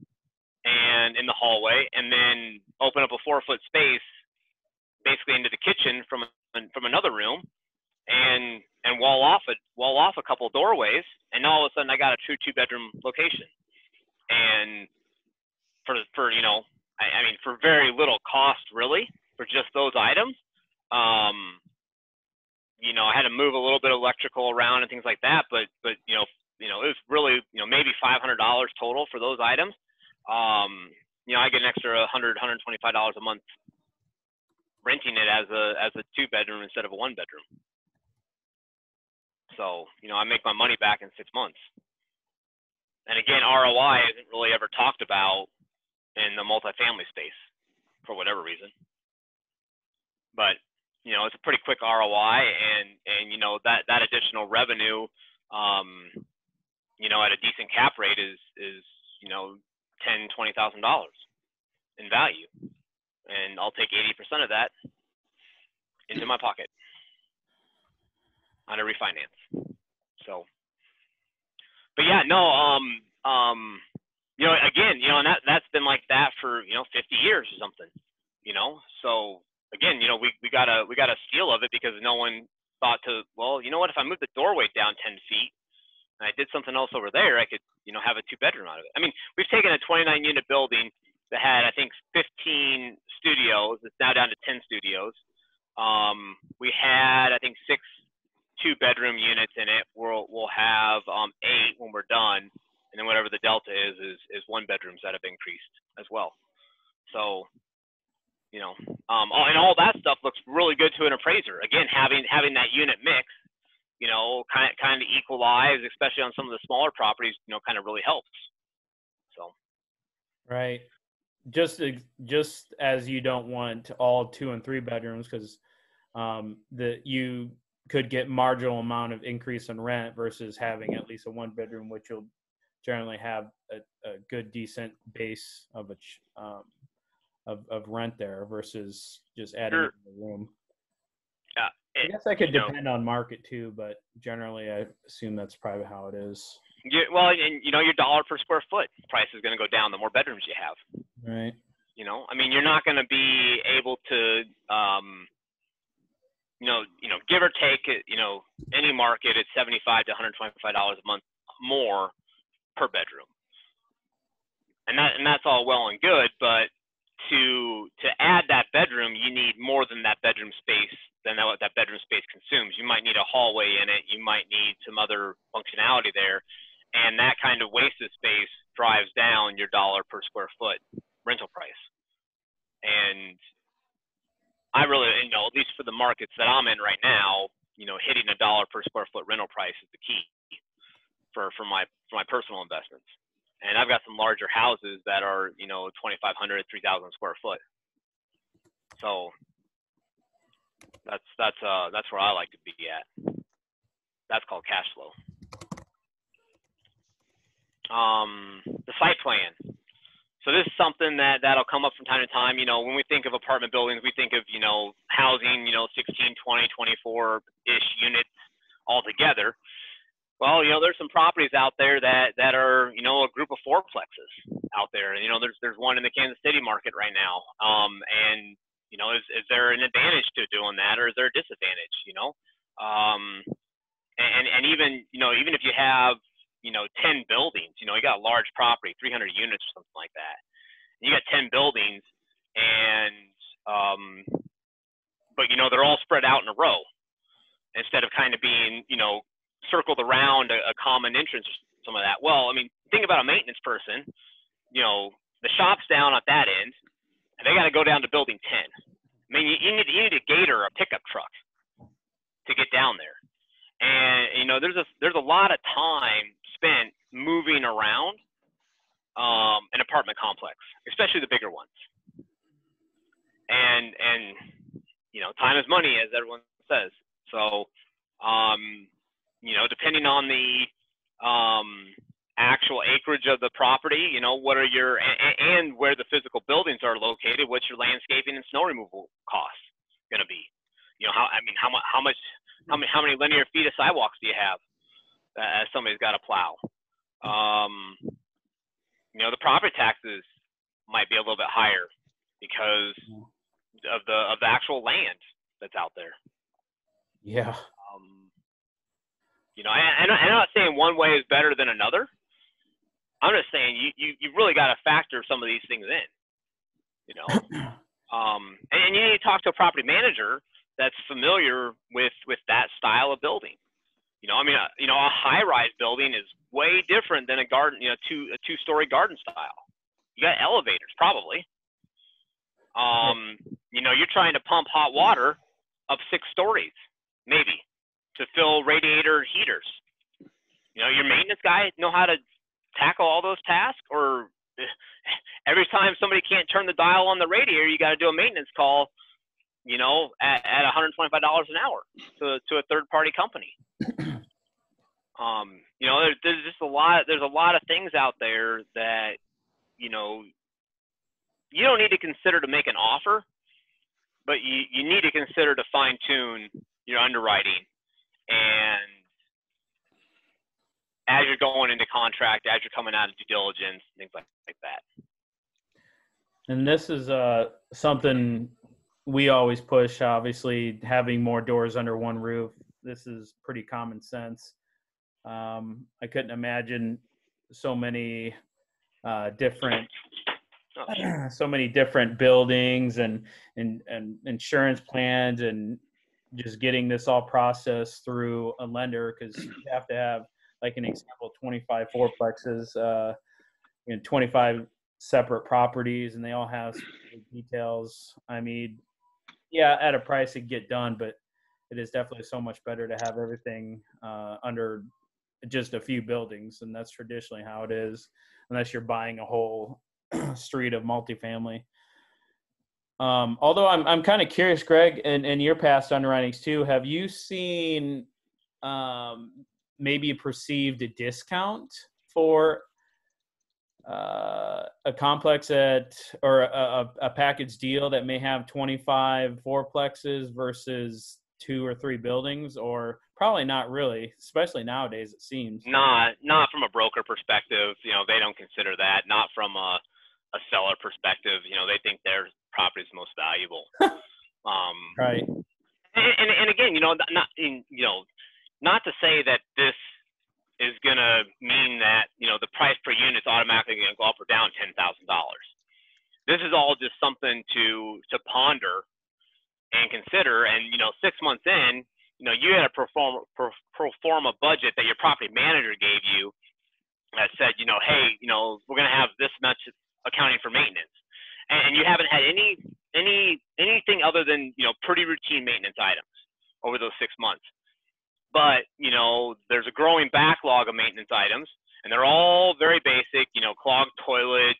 and in the hallway, and then open up a 4-foot space basically into the kitchen from another room, and wall off a couple of doorways, and all of a sudden I got a true 2-bedroom location. And for for very little cost, really, for just those items, I had to move a little bit of electrical around and things like that, but it was really maybe $500 total for those items. I get an extra $125 a month renting it as a 2-bedroom instead of a 1-bedroom. So, I make my money back in 6 months. And again, ROI isn't really ever talked about in the multifamily space for whatever reason. But, it's a pretty quick ROI, and that additional revenue, at a decent cap rate is $10,000-$20,000 in value, and I'll take 80% of that into my pocket on a refinance. So, but yeah, no, again, and that's been like that for 50 years or something, So again, we got a steal of it because no one thought to, well, you know what, if I move the doorway down 10 feet and I did something else over there, I could have a 2-bedroom out of it. I mean, we've taken a 29-unit building that had, I think, 15 studios. It's now down to 10 studios. We had, I think, 6 2-bedroom units in it. We'll have 8 when we're done, and then whatever the delta is 1-bedrooms that have increased as well. So, and all that stuff looks really good to an appraiser. Again, having that unit mix, kind of equalize, especially on some of the smaller properties, kind of really helps. So. Right. Just as you don't want all 2 and 3 bedrooms because you could get marginal amount of increase in rent versus having at least a 1-bedroom, which you'll generally have a good decent base of rent there versus just adding Sure. a room. Yeah, I guess that could depend on market too, but generally I assume that's probably how it is. Yeah, well, and your dollar per square foot price is going to go down the more bedrooms you have. Right. I mean, you're not going to be able to, give or take, any market at $75 to $125 a month more per bedroom, and that's all well and good. But to add that bedroom, you need more than that bedroom space than what that bedroom space consumes. You might need a hallway in it. You might need some other functionality there. And that kind of wasted space drives down your dollar per square foot rental price. And I really, at least for the markets that I'm in right now, hitting a dollar per square foot rental price is the key for my personal investments. And I've got some larger houses that are, 2,500, 3,000 square foot. So that's where I like to be at. That's called cash flow. The site plan. So this is something that'll come up from time to time. When we think of apartment buildings, we think of, housing, 16, 20, 24-ish units all together. Well, there's some properties out there that are, a group of 4plexes out there. There's one in the Kansas City market right now. And, is there an advantage to doing that, or is there a disadvantage, and even, even if you have, 10 buildings, you got a large property, 300 units or something like that. And you got 10 buildings and, but, they're all spread out in a row instead of kind of being, circled around a common entrance or some of that. Well, I mean, think about a maintenance person, the shop's down at that end and they got to go down to building 10. I mean, you need a gator or a pickup truck to get down there. And, there's a lot of time spent moving around an apartment complex, especially the bigger ones. And time is money, as everyone says. So, depending on the actual acreage of the property, what are your and where the physical buildings are located, what's your landscaping and snow removal costs going to be? How many linear feet of sidewalks do you have as somebody's got to plow? The property taxes might be a little bit higher because of the actual land that's out there. Yeah. I'm not saying one way is better than another. I'm just saying you've really got to factor some of these things in, and you need to talk to a property manager that's familiar with that style of building. A high-rise building is way different than a garden, a two-story garden style. You got elevators, probably. You're trying to pump hot water up 6 stories, maybe, to fill radiator heaters. Your maintenance guy know how to tackle all those tasks, or every time somebody can't turn the dial on the radiator, you got to do a maintenance call, at $125 an hour to a third-party company. You know, there's just a lot. There's a lot of things out there that, you know, you don't need to consider to make an offer, but you need to consider to fine tune your underwriting, and as you're going into contract, as you're coming out of due diligence, things like that. And this is something we always push, obviously, having more doors under one roof. This is pretty common sense. I couldn't imagine so many different buildings and insurance plans, and just getting this all processed through a lender, because you have to have, like an example, 25 fourplexes, 25 separate properties, and they all have details. I mean, yeah, at a price it get done, but it is definitely so much better to have everything under just a few buildings, and that's traditionally how it is, unless you're buying a whole street of multifamily. Although I'm kind of curious, Greg, in your past underwritings too, have you seen maybe a perceived discount for a complex or a package deal that may have 25 fourplexes versus 2 or 3 buildings? Or probably not really, especially nowadays, it seems. Not from a broker perspective. You know, they don't consider that. Not from a seller perspective. You know, they think their property is most valuable. Right. And again, you know, not to say that this is going to mean that, you know, the price per unit is automatically going to go up or down $10,000. This is all just something to ponder and consider. And, you know, 6 months in, you know, you had a pro forma budget that your property manager gave you that said, you know, hey, you know, we're going to have this much accounting for maintenance. And you haven't had anything other than, you know, pretty routine maintenance items over those 6 months. But, you know, there's a growing backlog of maintenance items, and they're all very basic, you know, clogged toilet,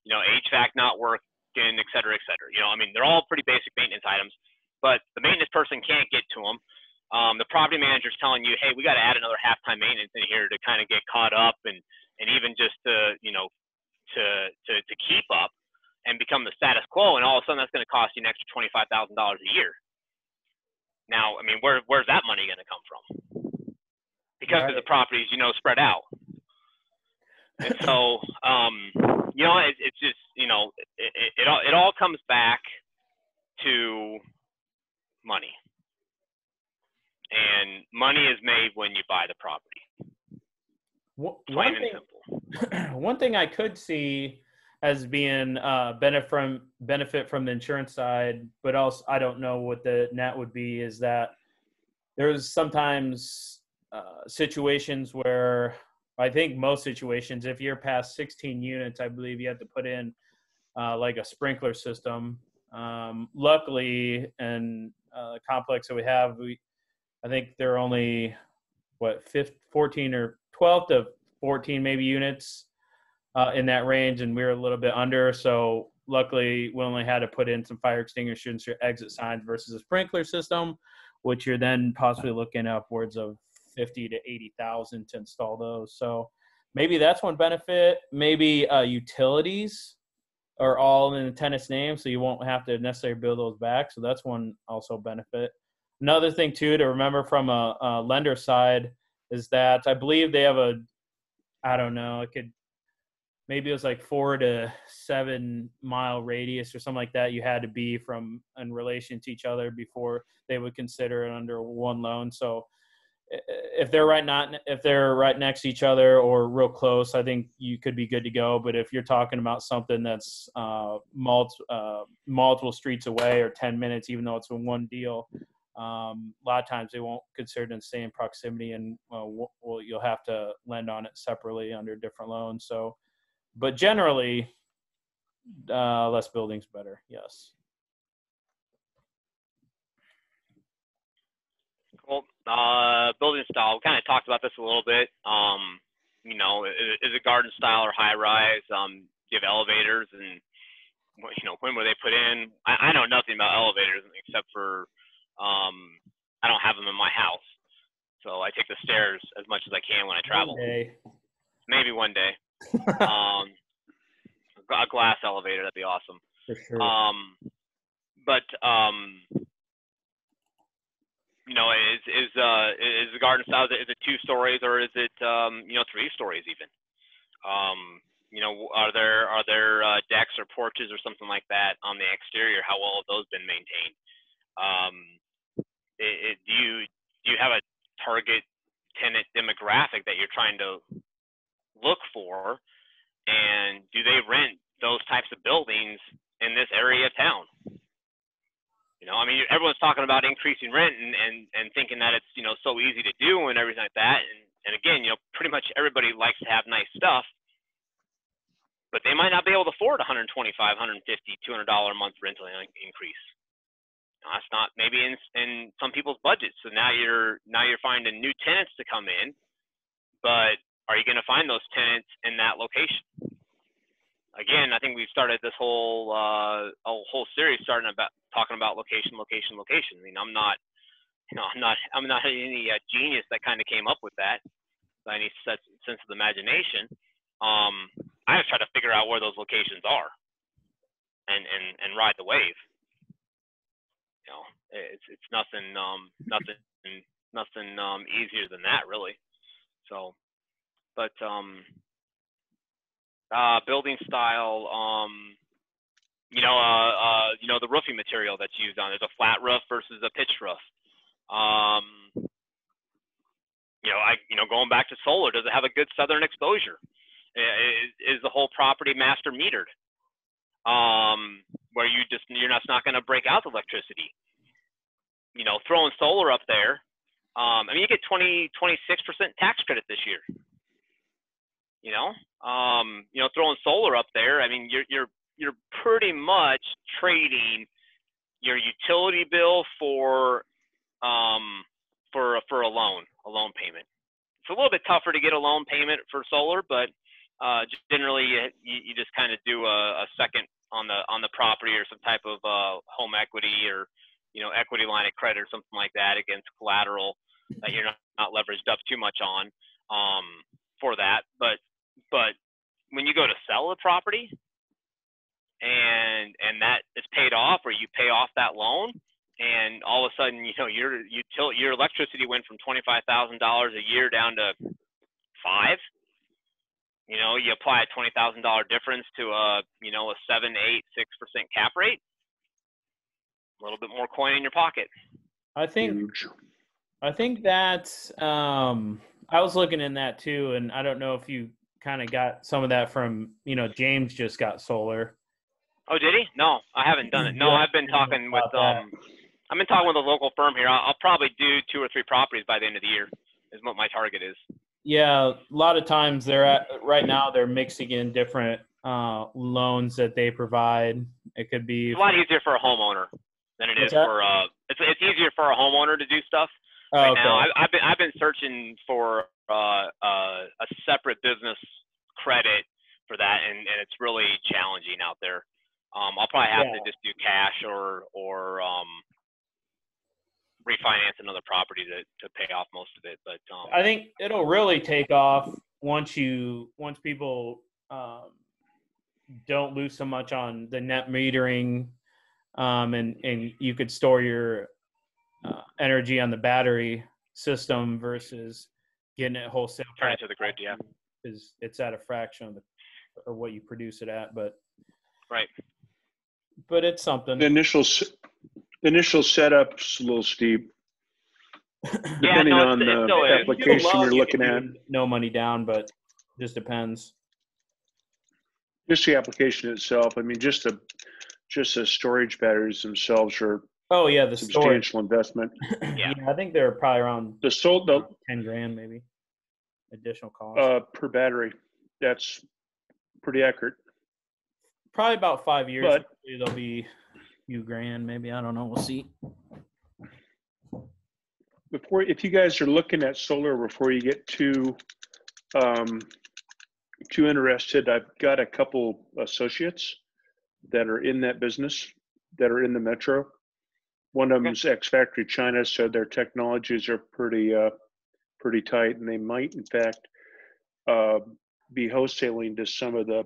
you know, HVAC not working, et cetera, et cetera. You know, I mean, they're all pretty basic maintenance items, but the maintenance person can't get to them. The property manager's telling you, hey, we got to add another half-time maintenance in here to kind of get caught up, and even just to, you know, to keep up and become the status quo. And all of a sudden that's going to cost you an extra $25,000 a year. Now, I mean, where's that money going to come from? Because Right. of the properties, you know, spread out. And so, you know, it's just, you know, it all comes back to money. And money is made when you buy the property. Plain and simple. One thing I could see as being benefit from the insurance side, but also I don't know what the net would be, is that there's sometimes situations where, I think most situations, if you're past 16 units, I believe you have to put in like a sprinkler system. Luckily, in the complex that we have, I think there are only 14 or 12 to 14 maybe units in that range, and we were a little bit under. So luckily, we only had to put in some fire extinguishers or exit signs versus a sprinkler system, which you're then possibly looking upwards of 50 to 80,000 to install those. So maybe that's one benefit. Maybe utilities are all in the tenant's name, so you won't have to necessarily bill those back. So that's one also benefit. Another thing too to remember from a lender side is that I believe they have maybe it was like 4 to 7 mile radius or something like that you had to be from in relation to each other before they would consider it under one loan. So if they're right next to each other or real close, I think you could be good to go. But if you're talking about something that's multiple streets away or 10 minutes, even though it's in one deal, a lot of times they won't consider it in the same proximity, and you'll have to lend on it separately under different loans. So, but generally, less buildings better. Yes. Well, building style, we kind of talked about this a little bit. You know, is it garden style or high rise? Do you have elevators, and, you know, when were they put in? I know nothing about elevators except for I don't have them in my house. So I take the stairs as much as I can when I travel. Okay. Maybe one day. A glass elevator, that'd be awesome. For sure. But you know, is the garden style, is it 2 stories or is it 3 stories even? You know, are there decks or porches or something like that on the exterior? How well have those been maintained? Do you have a target tenant demographic that you're trying to look for, and do they rent those types of buildings in this area of town? You know, I mean, everyone's talking about increasing rent and thinking that it's, you know, so easy to do and everything like that. And again, you know, pretty much everybody likes to have nice stuff, but they might not be able to afford $125, $150, $200 a month rental increase. Now, that's not maybe in some people's budgets. So now you're finding new tenants to come in, but are you going to find those tenants in that location? Again, I think we've started this whole series talking about location. I mean, I'm not any genius that kind of came up with that by any sense of the imagination. I just try to figure out where those locations are and ride the wave. You know, it's nothing easier than that, really. So, but building style, the roofing material that's used on. There's a flat roof versus a pitched roof. Going back to solar, does it have a good southern exposure? Is the whole property master metered? Where you're not going to break out the electricity. You know, throwing solar up there. You get 26% tax credit this year. Throwing solar up there. I mean, you're pretty much trading your utility bill for a loan payment. It's a little bit tougher to get a loan payment for solar, but generally you just kind of do a second on the property or some type of home equity or equity line of credit or something like that against collateral that you're not leveraged up too much on for that. But when you go to sell a property and that is paid off, or you pay off that loan, and all of a sudden your electricity went from $25,000 a year down to $5,000. You apply a $20,000 difference to a 7, 8, 6% cap rate. A little bit more coin in your pocket. I think that's I was looking in that too, and I don't know if you kind of got some of that from James just got solar. Oh, did he? No, I haven't done it. No, I've been talking with a local firm here. I'll probably do 2 or 3 properties by the end of the year. Is what my target is. Yeah, a lot of times right now they're mixing in different loans that they provide. It could be a lot easier for a homeowner than it is for it's easier for a homeowner to do stuff. Right now, I've been searching for a separate business credit for that, and it's really challenging out there. I'll probably have to just do cash or refinance another property to pay off most of it. But I think it'll really take off once people don't lose so much on the net metering, and you could store your energy on the battery system versus getting it wholesale. Turn it to the grid, yeah. Because it's at a fraction of what you produce it at, but right. But it's something. The initial setup's a little steep, depending on the application you're looking at. No money down, but just depends. Just the application itself. I mean, just the storage batteries themselves are. Oh yeah, the substantial investment. Yeah, I think they're probably around the $10,000 maybe additional cost per battery. That's pretty accurate. Probably about 5 years. But they'll be a few grand, maybe. I don't know. We'll see. If you guys are looking at solar, before you get too interested, I've got a couple associates that are in that business, that are in the metro. One of them is ex-factory China, so their technologies are pretty pretty tight, and they might, in fact, be wholesaling to some of the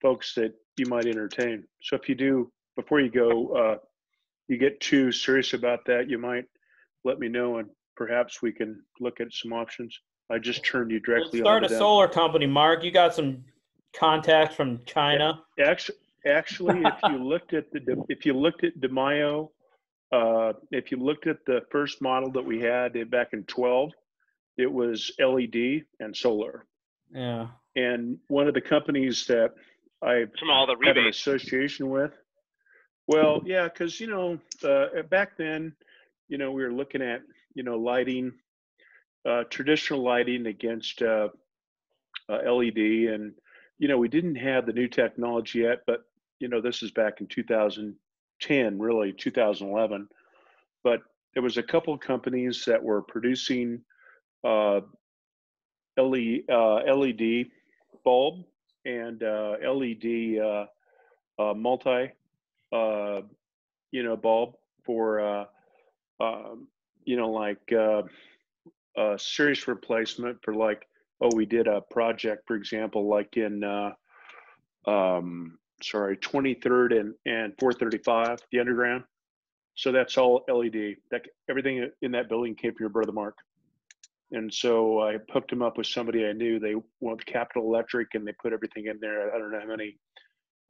folks that you might entertain. So if you do, before you go, you get too serious about that, you might let me know, and perhaps we can look at some options. I just turned you Let's directly start on a to them. solar company, Mark. You got some contacts from China. Actually, if you looked at DeMaio, if you looked at the first model that we had back in 12, it was LED and solar. Yeah. And one of the companies that I From all the have an rebates. association with, well, yeah, because back then, we were looking at lighting, traditional lighting against LED, and we didn't have the new technology yet, but this is back in 2010, really 2011. But there was a couple of companies that were producing LED bulb and LED multi bulb for serious replacement for, like, we did a project, for example, like in 23rd and 435, the underground. So that's all LED. That everything in that building came from your brother Mark. And so I hooked him up with somebody I knew. They went with Capital Electric, and they put everything in there. I don't know how many.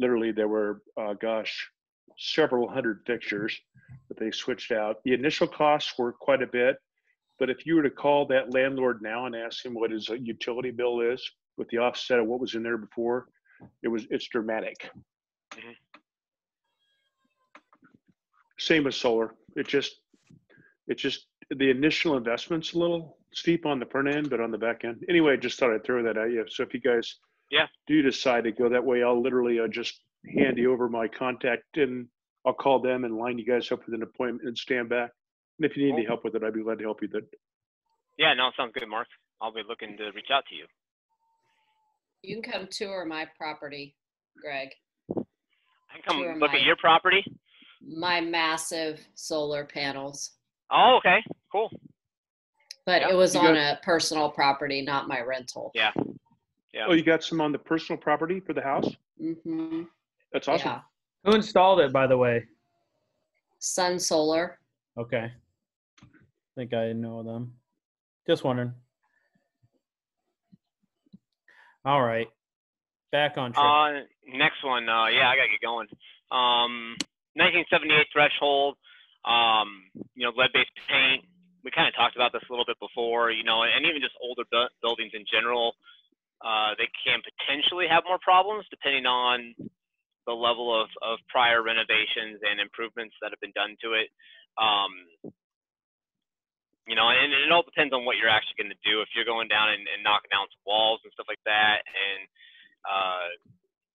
Literally, there were several hundred fixtures that they switched out. The initial costs were quite a bit, but if you were to call that landlord now and ask him what his utility bill is with the offset of what was in there before, it's dramatic. Mm-hmm. Same with solar. It just the initial investment's a little steep on the front end, but on the back end. Anyway, I just thought I'd throw that at you. So if you guys do decide to go that way, I'll literally just hand you over my contact, and I'll call them and line you guys up with an appointment and stand back. And if you need any help with it, I'd be glad to help you. Yeah, no, sounds good, Mark. I'll be looking to reach out to you. You can come tour my property, Greg. I can come look at your property? My massive solar panels. Oh, okay, cool. But it was on a personal property, not my rental. Yeah. Oh, you got some on the personal property for the house? Mm-hmm. That's awesome. Yeah. Who installed it, by the way? Sun Solar. Okay. I think I know them. Just wondering. All right. Back on track. Next one. I got to get going. 1978 threshold, lead-based paint. We kind of talked about this a little bit before, and even just older buildings in general, they can potentially have more problems depending on the level of prior renovations and improvements that have been done to it. And it all depends on what you're actually going to do. If you're going down and knocking down some walls and stuff like that, and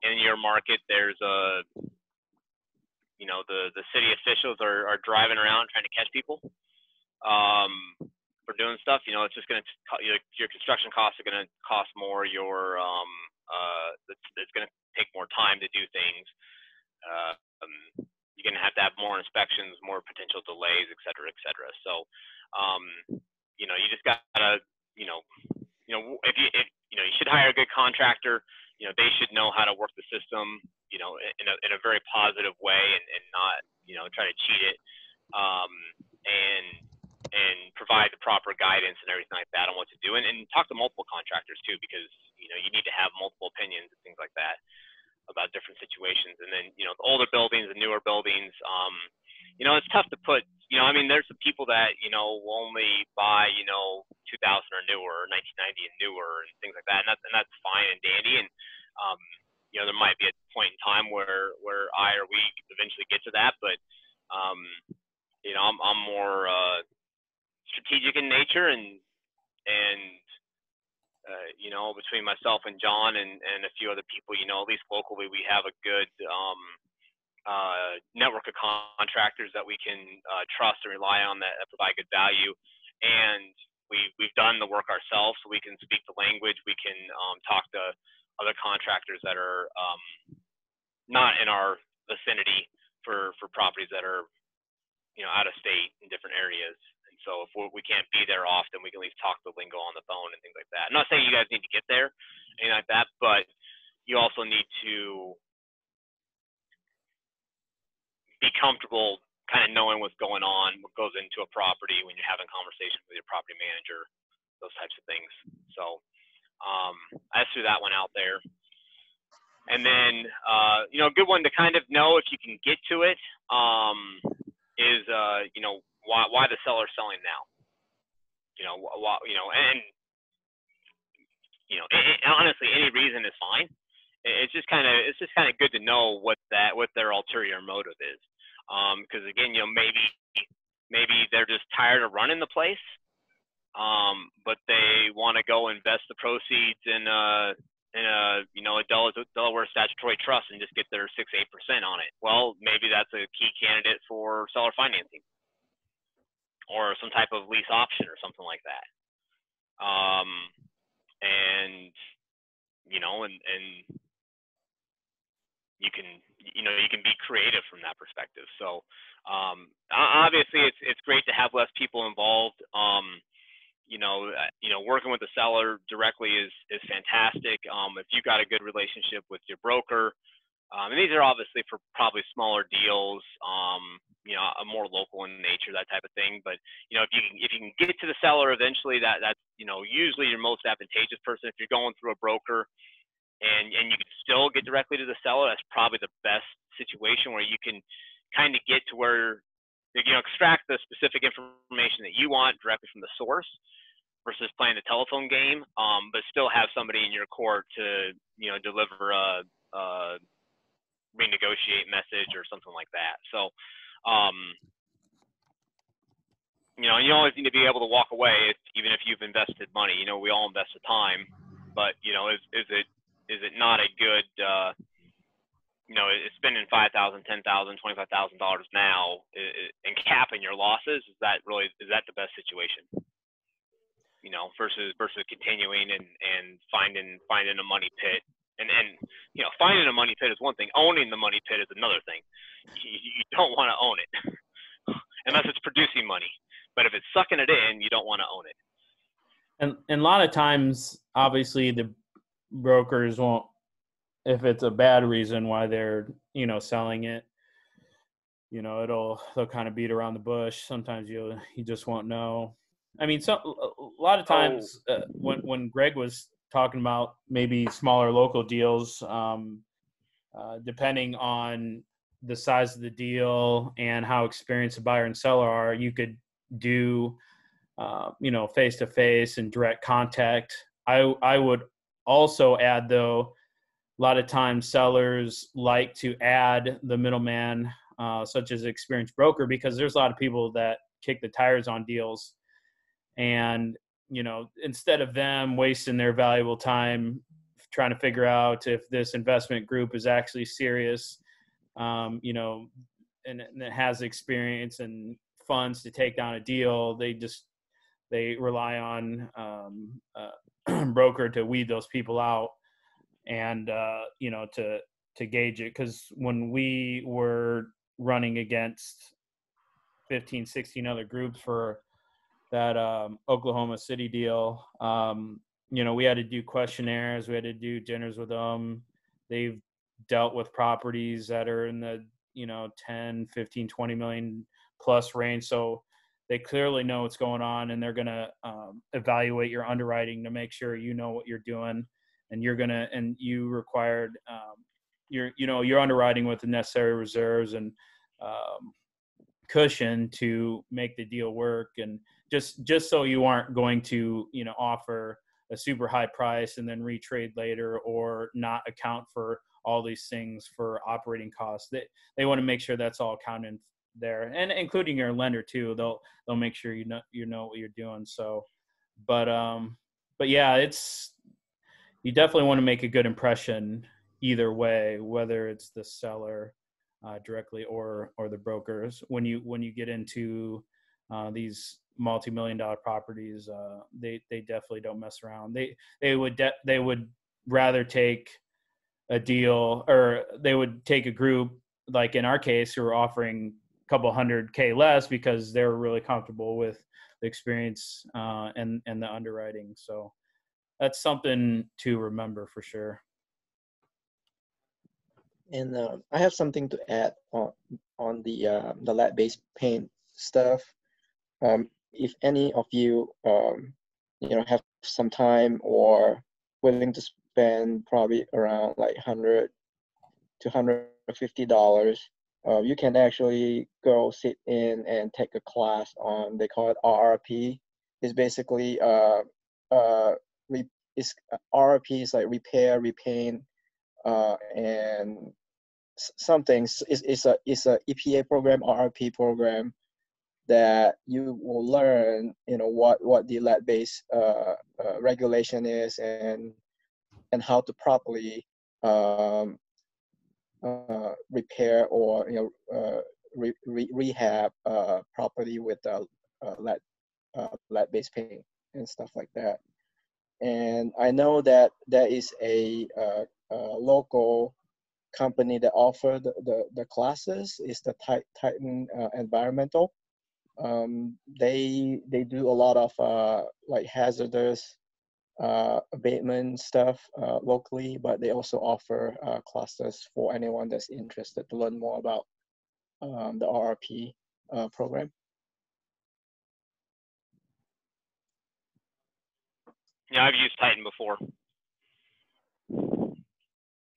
in your market, there's the city officials are driving around trying to catch people for doing stuff. It's just going to your construction costs are going to cost more. It's going to take more time to do things. You're going to have more inspections, more potential delays, et cetera, et cetera. So, you just gotta, if you should hire a good contractor. They should know how to work the system, in a very positive way, and not, try to cheat it, and provide the proper guidance and everything like that on what to do, and talk to multiple contractors too, because you need to have multiple opinions and things like that about different situations. And then the older buildings and newer buildings, it's tough to put. There's the people that will only buy 2000 or newer, 1990 and newer, and things like that, and that's fine and dandy. And there might be a point in time where I or we eventually get to that, but I'm more strategic in nature, and between myself and John and a few other people, at least locally, we have a good network of contractors that we can trust and rely on, that provide good value. And we've done the work ourselves, so we can speak the language. We can talk to other contractors that are not in our vicinity for properties that are out of state in different areas. And So if we can't be there often, we can at least talk the lingo on the phone and things like that. I'm not saying you guys need to get there, anything like that, but you also need to be comfortable kind of knowing what's going on, what goes into a property when you're having conversations with your property manager, those types of things. So I just threw that one out there. And then, a good one to kind of know if you can get to it is, why the seller's selling now. Honestly, any reason is fine. It's just kind of good to know what their ulterior motive is. Because again, maybe they're just tired of running the place, but they want to go invest the proceeds in a Delaware statutory trust and just get their 6-8% on it. Well, maybe that's a key candidate for seller financing or some type of lease option or something like that. And you can be creative from that perspective. So obviously it's great to have less people involved. Working with the seller directly is fantastic. If you got a good relationship with your broker, and these are obviously for probably smaller deals, more local in nature, that type of thing. But if you can get to the seller eventually, that's usually your most advantageous person. If you're going through a broker and you can still get directly to the seller, that's probably the best situation where you can kind of get to where extract the specific information that you want directly from the source versus playing the telephone game, but still have somebody in your court to deliver a renegotiate message or something like that. So you always need to be able to walk away even if you've invested money. We all invest the time, but is it not a good spending $5,000, $10,000, $25,000 now and capping your losses? Is that the best situation? Versus continuing and finding a money pit. And finding a money pit is one thing. Owning the money pit is another thing. You don't want to own it unless it's producing money. But if it's sucking it in, you don't want to own it. And a lot of times, obviously, the brokers won't, if it's a bad reason why they're selling it, they'll kind of beat around the bush. Sometimes you just won't know. I mean, a lot of times when Greg was talking about maybe smaller local deals, depending on the size of the deal and how experienced the buyer and seller are, you could do, face-to-face and direct contact. I would also add, though, a lot of times sellers like to add the middleman, such as an experienced broker, because there's a lot of people that kick the tires on deals. And, instead of them wasting their valuable time trying to figure out if this investment group is actually serious, and it has experience and funds to take down a deal, they rely on broker to weed those people out and, to gauge it. Because when we were running against 15, 16 other groups for that Oklahoma City deal, we had to do questionnaires. We had to do dinners with them. They've dealt with properties that are in the 10, 15, 20 million plus range. So they clearly know what's going on, and they're going to evaluate your underwriting to make sure you know what you're doing, and you required your underwriting with the necessary reserves and cushion to make the deal work. And just so you aren't going to offer a super high price and then retrade later, or not account for all these things for operating costs. They want to make sure that's all accounted there, and including your lender too. They'll make sure you know what you're doing. So, but yeah, you definitely want to make a good impression either way, whether it's the seller directly or the brokers. When you get into these multi-million-dollar properties, they definitely don't mess around. They would rather take a deal, or they would take a group, like in our case, who are offering couple $100K less because they're really comfortable with the experience and the underwriting. So that's something to remember for sure. And I have something to add on the lead-based paint stuff. If any of you have some time or willing to spend probably around like $100 to $150, you can actually go sit in and take a class on, they call it RRP. It's basically RRP is like repair, repaint, and something. It's a EPA program, RRP program, that you will learn, what the lead-based regulation is and how to properly repair or rehab properly with lead-based paint and stuff like that. And I know that there is a local company that offer the classes. Is the Titan Environmental. They do a lot of like hazardous abatement stuff locally, but they also offer classes for anyone that's interested to learn more about the RRP program. Yeah, I've used Titan before.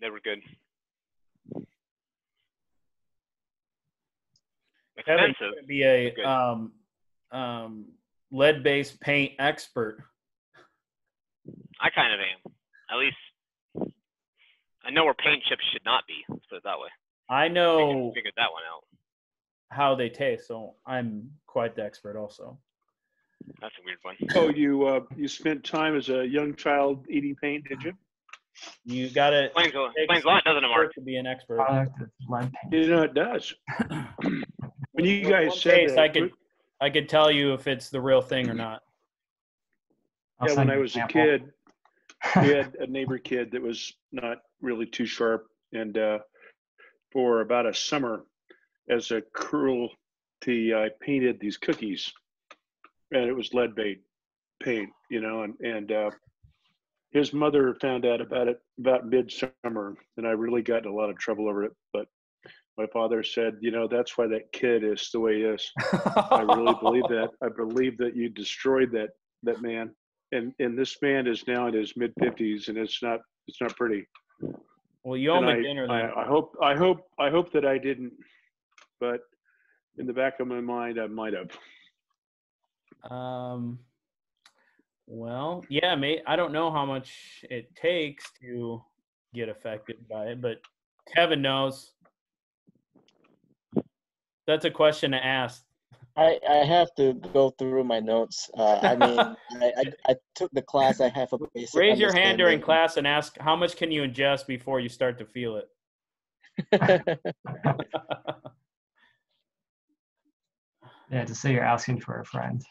They were good. Kevin, Expensive. you be a lead-based paint expert. I kind of am. At least I know where paint chips should not be. Let's put it that way. I know Figured that one out. how they taste, so I'm quite the expert also. That's a weird one. Oh, you spent time as a young child eating paint, did you? You got to Explains a lot, doesn't it, Mark? to be an expert. Product of lead paint. It does. When you With guys one said taste, that, I could tell you if it's the real thing or not. I'll yeah, send when I you an was a example. kid, we had a neighbor kid that was not really too sharp, and for about a summer, as a cruelty, I painted these cookies, and it was lead-based paint, and his mother found out about it about midsummer, and I really got in a lot of trouble over it. But my father said, that's why that kid is the way he is. I really believe that. I believe that you destroyed that man, and this man is now in his mid-50s, and it's not pretty. Well, you owe And me dinner then. I hope that I didn't, but in the back of my mind, I might have. Well, yeah, mate. I don't know how much it takes to get affected by it, but Kevin knows. That's a question to ask. I have to go through my notes. I mean, I took the class. I have a basic. Raise your hand during understanding. class and ask how much can you ingest before you start to feel it. Yeah, to say you're asking for a friend.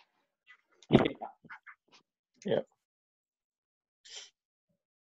Yeah.